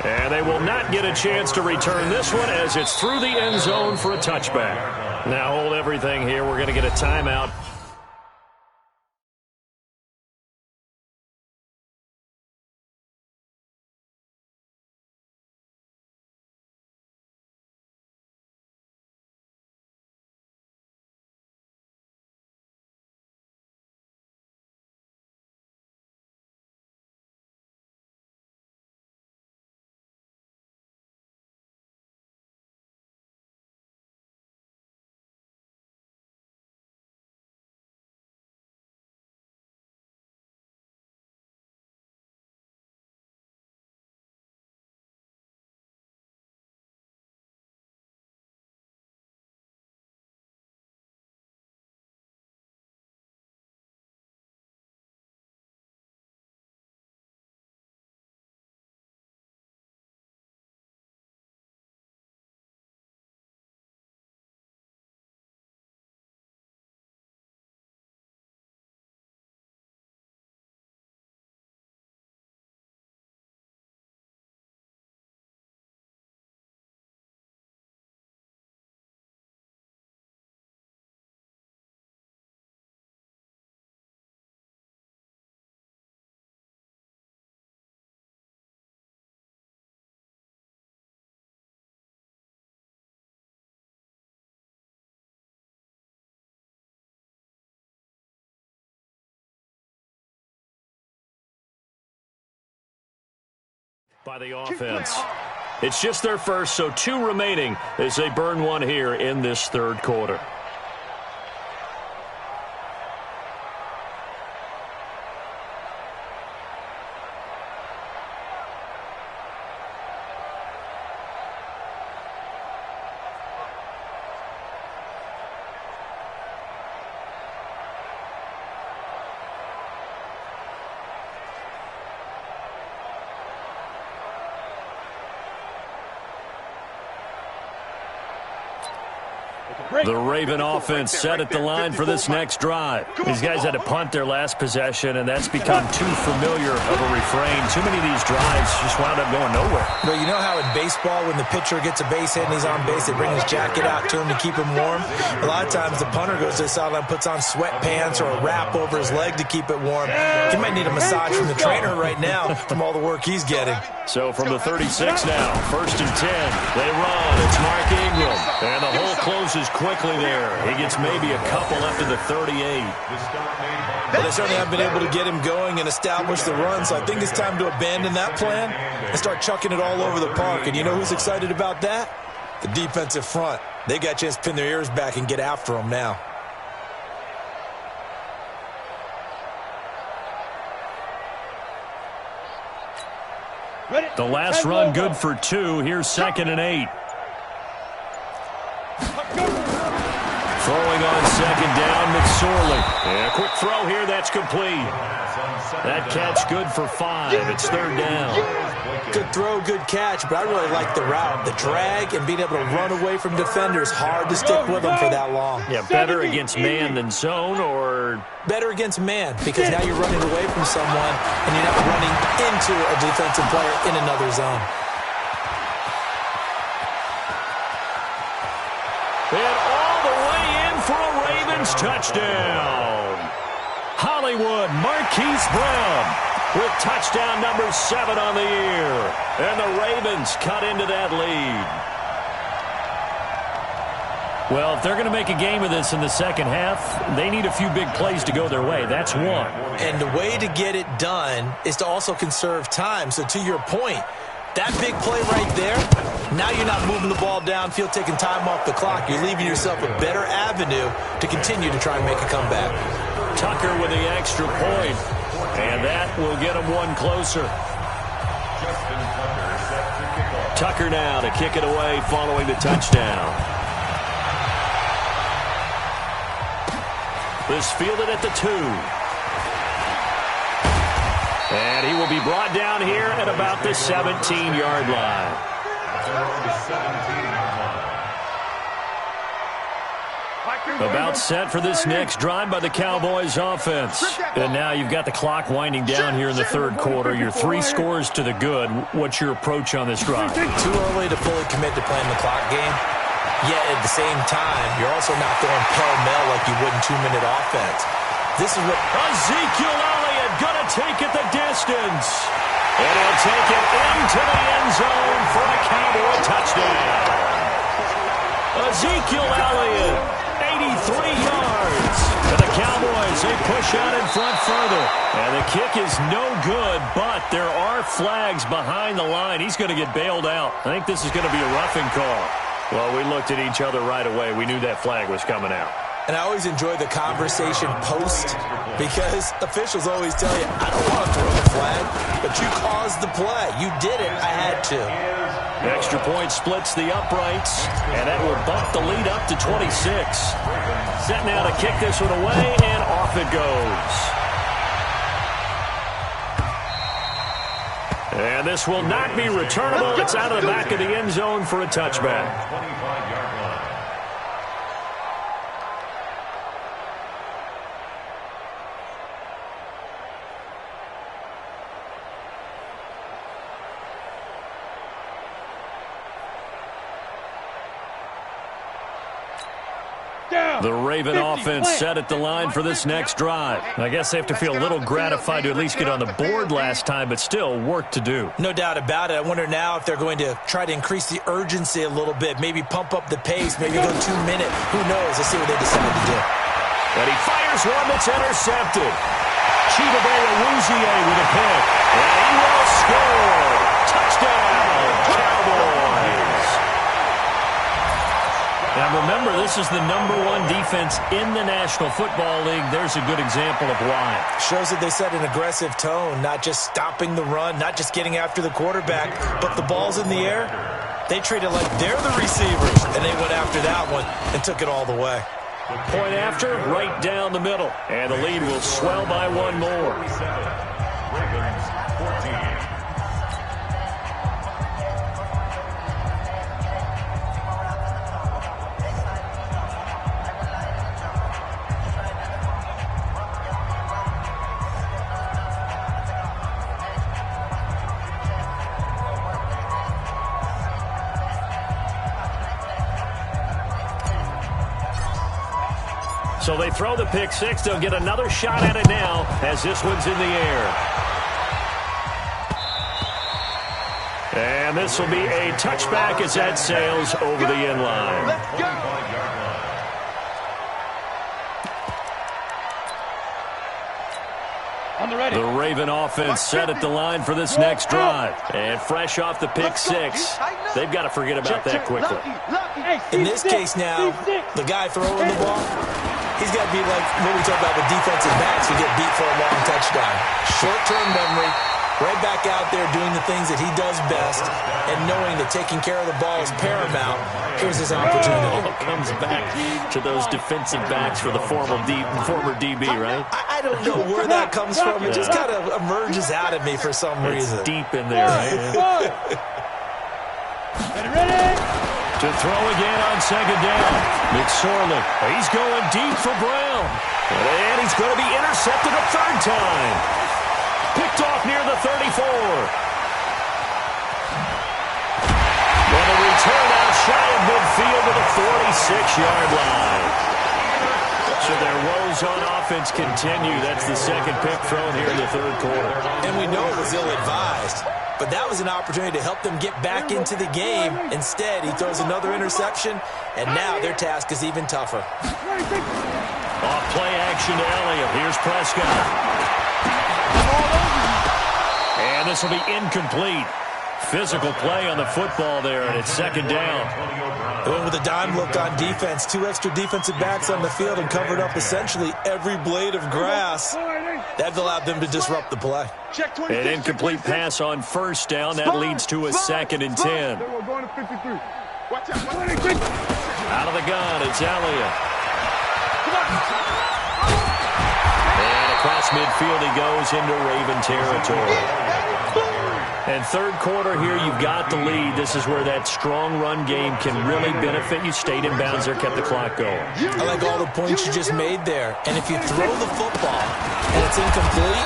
And they will not get a chance to return this one as it's through the end zone for a touchback. Now hold everything here. We're going to get a timeout. by the offense. It's just their first, so 2 remaining as they burn one here in this third quarter. The Raven offense set at the line for this next drive. These guys had to punt their last possession, and that's become too familiar of a refrain. Too many of these drives just wound up going nowhere. Well, you know how in baseball, when the pitcher gets a base hit and he's on base, they bring his jacket out to him to keep him warm? A lot of times the punter goes to the sideline, puts on sweatpants or a wrap over his leg to keep it warm. He might need a massage from the trainer right now from all the work he's getting. So from the 36 now, 1st and 10. They run. It's Mark Ingram. And the hole closes quickly there. He gets maybe a couple up to the 38. But they certainly haven't been able to get him going and establish the run, so I think it's time to abandon that plan and start chucking it all over the park. And you know who's excited about that? The defensive front. They got a chance to pin their ears back and get after him now. The last run good for 2. Here's 2nd and 8. Throwing on 2nd down, McSorley. Yeah, quick throw here, that's complete. That catch good for 5. It's 3rd down. Good throw, good catch, but I really like the route. The drag and being able to run away from defenders, hard to stick with them for that long. Yeah, better against man than zone, or... Better against man, because now you're running away from someone and you're not running into a defensive player in another zone. And all the way in for a Ravens touchdown. Hollywood Marquise Brown with touchdown number 7 on the year. And the Ravens cut into that lead. Well, if they're going to make a game of this in the second half, they need a few big plays to go their way. That's one. And the way to get it done is to also conserve time. So to your point, that big play right there, now you're not moving the ball downfield, taking time off the clock. You're leaving yourself a better avenue to continue to try and make a comeback. Tucker with the extra point, and that will get him one closer. Tucker now to kick it away following the touchdown. This fielded at the 2. And he will be brought down here at about the 17-yard line. About set for this next drive by the Cowboys offense. And now you've got the clock winding down here in the third quarter. Your 3 scores to the good. What's your approach on this drive? Too early to fully commit to playing the clock game. Yet at the same time, you're also not throwing pell-mell like you would in 2-minute offense. This is what Ezekiel Elliott gonna take it the distance. And he'll take it into the end zone for a Cowboy touchdown. Ezekiel Elliott, 83 yards. And the Cowboys, they push out in front further. And the kick is no good, but there are flags behind the line. He's going to get bailed out. I think this is going to be a roughing call. Well, we looked at each other right away. We knew that flag was coming out. And I always enjoy the conversation post because officials always tell you, I don't want to throw the flag, but you caused the play. You did it. I had to. Extra point splits the uprights, and that will bump the lead up to 26. Set now to kick this one away, and off it goes. And this will not be returnable. It's out of the back of the end zone for a touchback. The Raven offense set at the line for this next drive. I guess they have to feel a little gratified to at least get on the board last time, but still work to do. No doubt about it. I wonder now if they're going to try to increase the urgency a little bit, maybe pump up the pace, maybe go 2-minute. Who knows? Let's see what they decide to do. And he fires one that's intercepted. Chidobe Awuzie with a pick. And he will score. Touchdown, Cowboys. Now remember, this is the #1 defense in the National Football League. There's a good example of why. Shows that they set an aggressive tone, not just stopping the run, not just getting after the quarterback, but the ball's in the air. They treat it like they're the receivers, and they went after that one and took it all the way. Point after, right down the middle. And the lead will swell by one more. Ravens 14. So they throw the pick six. They'll get another shot at it now as this one's in the air. And this will be a touchback as that sails over the end line. Let's go. On the ready. The Raven offense set at the line for this next drive. And fresh off the pick six, they've got to forget about that quickly. In this case now, the guy throwing the ball, he's got to be like what we talk about with defensive backs who get beat for a long touchdown. Short-term memory, right back out there doing the things that he does best, and knowing that taking care of the ball is paramount. Here's his opportunity. Comes back to those defensive backs for the former DB, right? I don't know where that comes from. It just kind of emerges out of me for some reason. It's deep in there, right? Ready? To throw again on second down. McSorley, he's going deep for Brown. And he's going to be intercepted a third time. Picked off near the 34. And a return out shy of midfield to the 46-yard line. So their woes on offense continue. That's the second pick thrown here in the third quarter. And we know it was ill-advised, but that was an opportunity to help them get back into the game. Instead, he throws another interception, and now their task is even tougher. Off play action to Elliott. Here's Prescott. And this will be incomplete. Physical play on the football there, and it's second down. They went with a dime look on defense. 2 extra defensive backs on the field and covered up essentially every blade of grass. That allowed them to disrupt the play. An incomplete pass on first down. That leads to a 2nd and 10. Out of the gun, it's Elliott. And across midfield he goes into Raven territory. And third quarter here, you've got the lead. This is where that strong run game can really benefit you. Stayed in bounds there, kept the clock going. I like all the points you just made there. And if you throw the football and it's incomplete,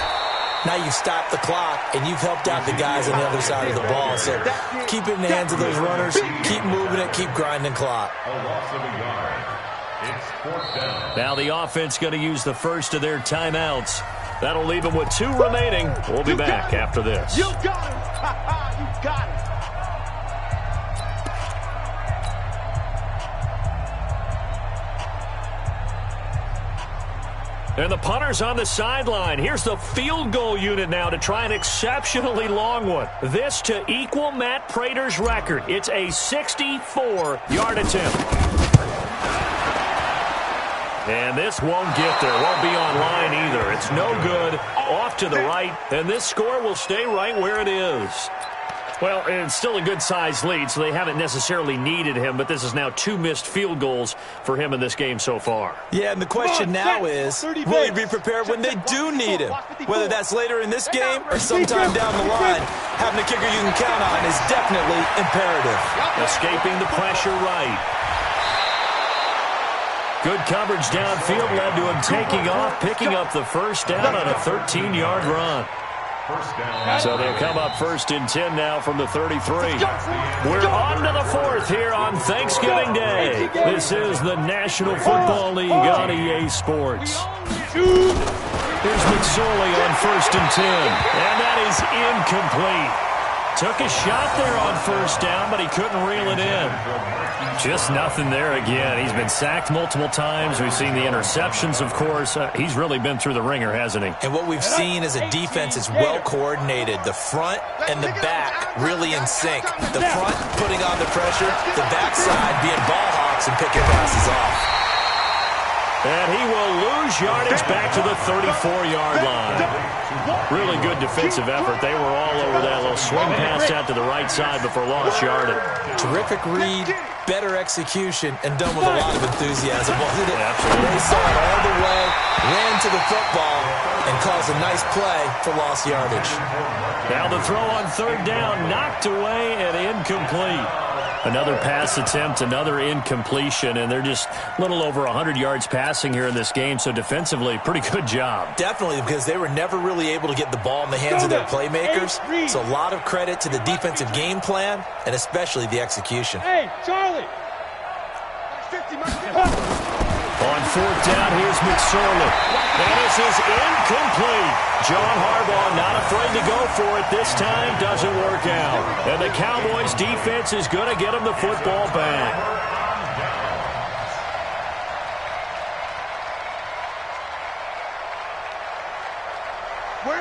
now you stop the clock and you've helped out the guys on the other side of the ball. So keep it in the hands of those runners. Keep moving it. Keep grinding clock. A loss of a yard. It's fourth down. Now the offense going to use the first of their timeouts. That'll leave them with 2 remaining. We'll be back after this. You got him. You got him. And the punter's on the sideline. Here's the field goal unit now to try an exceptionally long one. This to equal Matt Prater's record. It's a 64-yard attempt. And this won't get there. Won't be on line either. It's no good. Off to the right. And this score will stay right where it is. Well, it's still a good-sized lead, so they haven't necessarily needed him, but this is now 2 missed field goals for him in this game so far. Yeah, and the question now is, will he be prepared when they do need him? Whether that's later in this game or sometime down the line, having a kicker you can count on is definitely imperative. Escaping the pressure right. Good coverage downfield led to him taking off, picking up the first down on a 13-yard run. So they'll come up 1st and 10 now from the 33. We're on to the 4th here on Thanksgiving Day. This is the National Football League on EA Sports. Here's McSorley on 1st and 10. And that is incomplete. Took a shot there on first down, but he couldn't reel it in. Just nothing there again. He's been sacked multiple times. We've seen the interceptions, of course. He's really been through the ringer, hasn't he? And what we've seen is a defense is well coordinated. The front and the back really in sync. The front putting on the pressure, the backside being ball hawks and picking passes off. And he will lose yardage back to the 34-yard line. Really good defensive effort. They were all over that little swing pass out to the right side before lost yardage. Terrific read, better execution, and done with a lot of enthusiasm, wasn't it? Absolutely. They saw it all the way, ran to the football, and caused a nice play for lost yardage. Now the throw on third down, knocked away and incomplete. Another pass attempt, another incompletion, and they're just a little over 100 yards passing here in this game, so defensively, pretty good job. Definitely, because they were never really able to get the ball in the hands of their playmakers, so a lot of credit to the defensive game plan, and especially the execution. Hey, Charlie! On fourth down, here's McSorley. And this is incomplete. John Harbaugh not afraid to go for it this time. Doesn't work out. And the Cowboys defense is going to get him the football back.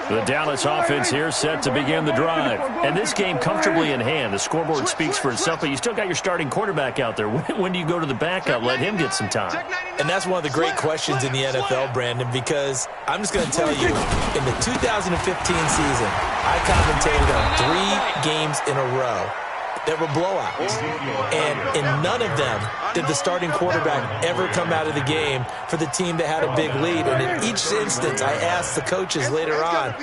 The Dallas offense here set to begin the drive. And this game comfortably in hand. The scoreboard speaks for itself, but you still got your starting quarterback out there. When do you go to the backup? Let him get some time. And that's one of the great questions in the NFL, Brandon, because I'm just going to tell you, in the 2015 season, I commentated on 3 games in a row that were blowouts. And in none of them did the starting quarterback ever come out of the game for the team that had a big lead. And in each instance, I asked the coaches later on,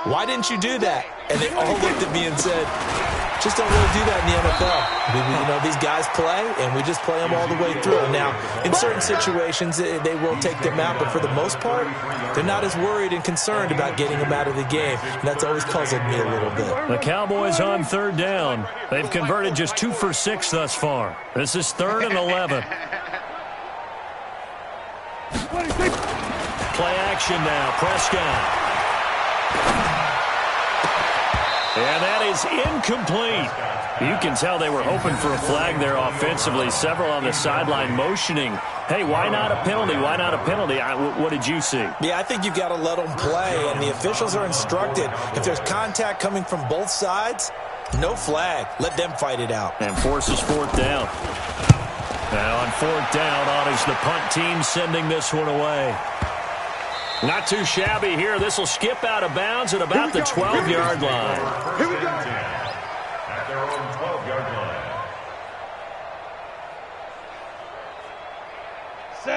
why didn't you do that? And they all looked at me and said, just don't really do that in the NFL. You know, these guys play, and we just play them all the way through. Now, in certain situations, they will take them out, but for the most part, they're not as worried and concerned about getting them out of the game. And that's always puzzled me a little bit. The Cowboys on third down. They've converted just 2 for 6 thus far. This is 3rd and 11. Play action now. Prescott. And that is incomplete. You can tell they were hoping for a flag there offensively. Several on the sideline motioning, hey, why not a penalty? Why not a penalty? What did you see? Yeah, I think you've got to let them play, and the officials are instructed. If there's contact coming from both sides, no flag. Let them fight it out. And forces 4th down. Now on 4th down, Otto's the punt team sending this one away. Not too shabby here. This will skip out of bounds at about the 12-yard line. Here we go. At their own 12-yard line.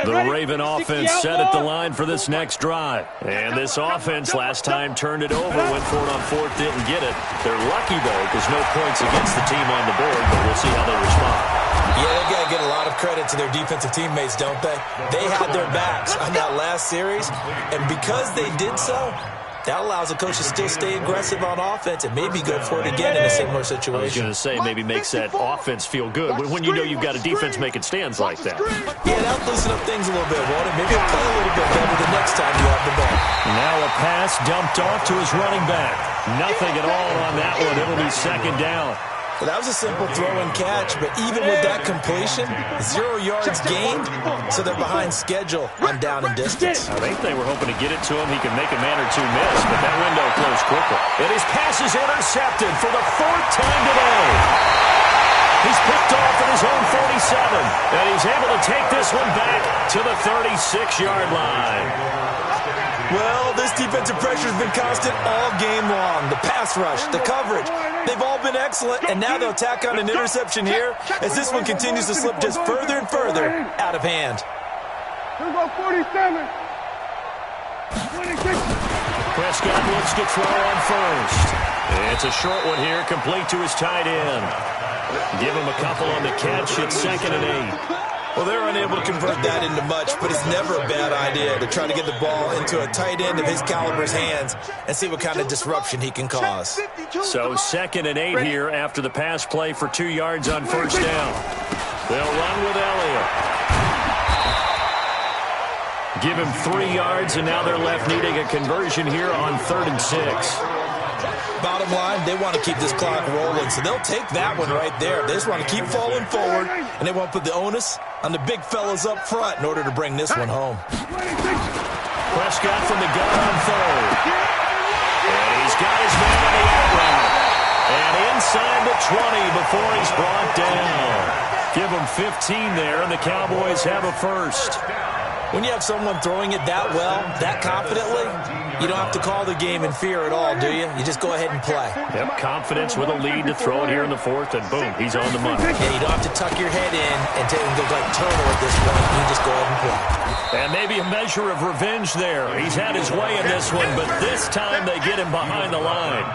The Raven offense set at the line for this next drive. And this offense last time turned it over, went for it on 4th, didn't get it. They're lucky, though, because no points against the team on the board, but we'll see how they respond. Yeah, they've got to get a lot of credit to their defensive teammates, don't they? They had their backs on that last series, and because they did so, that allows the coach to still stay aggressive on offense and maybe go for it again in a similar situation. I was going to say, maybe makes that offense feel good when you know you've got a defense making stands like that. Yeah, that'll loosen up things a little bit, won't it? Maybe he'll play a little bit better the next time you have the ball. Now a pass dumped off to his running back. Nothing at all on that one. It'll be 2nd down. Well, that was a simple throw and catch, but even with that completion, 0 yards gained, so they're behind schedule on down and distance. I think they were hoping to get it to him. He could make a man or two miss, but that window closed quickly. And his pass is intercepted for the 4th time today. He's picked off at his own 47, and he's able to take this one back to the 36-yard line. Well, this defensive pressure has been constant all game long. The pass rush, the coverage, they've all been excellent, and now they'll tack on an interception here as this one continues to slip just further and further out of hand. Here we go, 47. 26. Prescott looks to throw on first. It's a short one here, complete to his tight end. Give him a couple on the catch. It's 2nd and 8. Well, they're unable to convert that into much, but it's never a bad idea to try to get the ball into a tight end of his caliber's hands and see what kind of disruption he can cause. So 2nd and 8 here after the pass play for 2 yards on 1st down. They'll run with Elliott. Give him 3 yards, and now they're left needing a conversion here on 3rd and 6. Bottom line, they want to keep this clock rolling, so they'll take that one right there. They just want to keep falling forward, and they want to put the onus on the big fellas up front in order to bring this one home. Prescott from the gun on third. And he's got his man on the outrun. And inside the 20 before he's brought down. Give him 15 there, and the Cowboys have a first. When you have someone throwing it that well, that confidently, you don't have to call the game in fear at all, do you? You just go ahead and play. Yep, confidence with a lead to throw it here in the fourth, and boom, he's on the money. Yeah, you don't have to tuck your head in and take him to like Turtle at this point. You just go ahead and play. And maybe a measure of revenge there. He's had his way in this one, but this time they get him behind the line.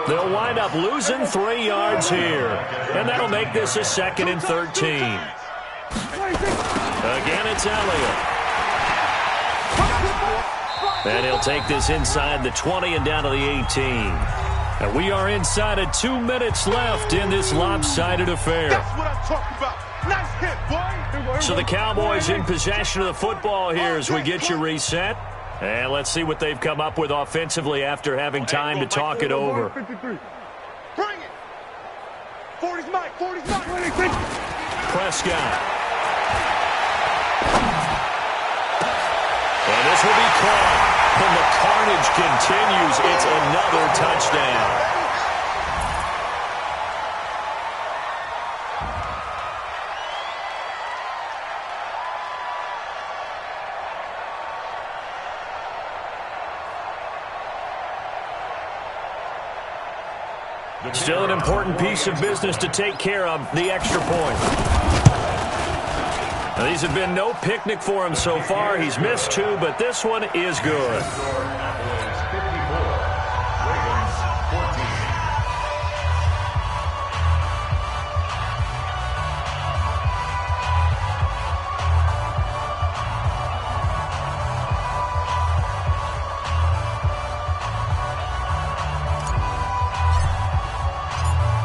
They'll wind up losing 3 yards here, and that'll make this a 2nd and 13. Again, it's Elliott. And he'll take this inside the 20 and down to the 18. And we are inside of 2 minutes left in this lopsided affair. That's what I'm talking about. Nice hit, boy. So the Cowboys in possession of the football here as we get you reset. And let's see what they've come up with offensively after having time to talk it over. Bring it. 40's mine. 40's mine. Prescott. And this will be caught. And the carnage continues. It's another touchdown. Still an important piece of business to take care of, the extra point. Now, these have been no picnic for him so far. He's missed 2, but this one is good.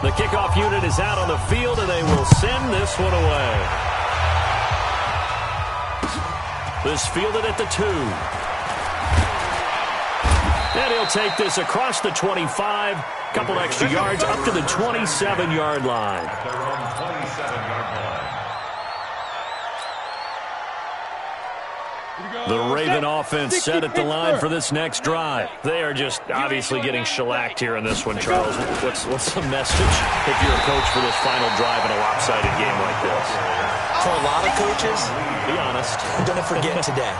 The kickoff unit is out on the field, and they will send this one away. This fielded at the 2. And he'll take this across the 25. Couple extra yards up to the 27-yard line. The Raven offense set at the line for this next drive. They are just obviously getting shellacked here in this one, Charles. What's the message if you're a coach for this final drive in a lopsided game like this? For a lot of coaches, be honest, don't forget today.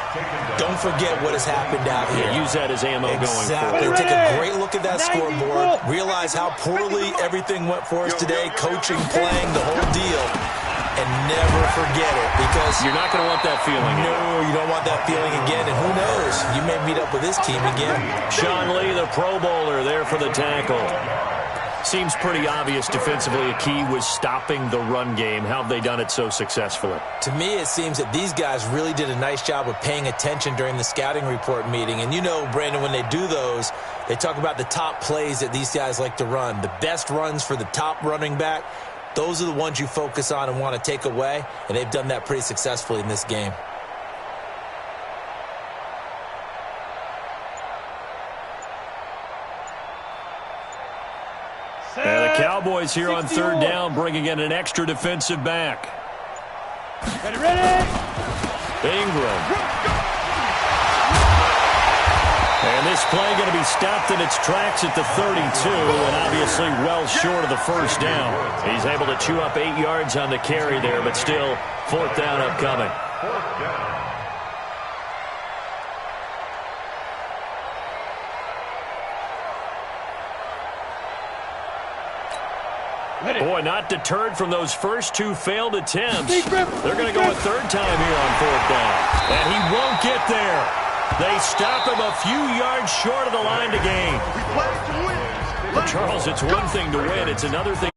Don't forget what has happened out here. Yeah, use that as ammo going exactly. forward. Take a great look at that scoreboard. Realize how poorly everything went for us today, coaching, playing, the whole deal. And never forget it, because you're not going to want that feeling again. No, you don't want that feeling again, and who knows? You may meet up with this team again. Sean Lee, the Pro Bowler, there for the tackle. Seems pretty obvious defensively a key was stopping the run game. How have they done it so successfully? To me, it seems that these guys really did a nice job of paying attention during the scouting report meeting. And you know, Brandon, when they do those, they talk about the top plays that these guys like to run, the best runs for the top running back. Those are the ones you focus on and want to take away, and they've done that pretty successfully in this game. And the Cowboys here on 3rd down, bringing in an extra defensive back. Ready? Ingram. And this play going to be stopped in its tracks at the 32, and obviously well short of the first down. He's able to chew up 8 yards on the carry there, but still 4th down upcoming. 4th down. Boy, not deterred from those first 2 failed attempts. They're going to go a 3rd time here on 4th down. And he won't get there. They stop him a few yards short of the line to gain. Charles, it's one thing to win. It's another thing.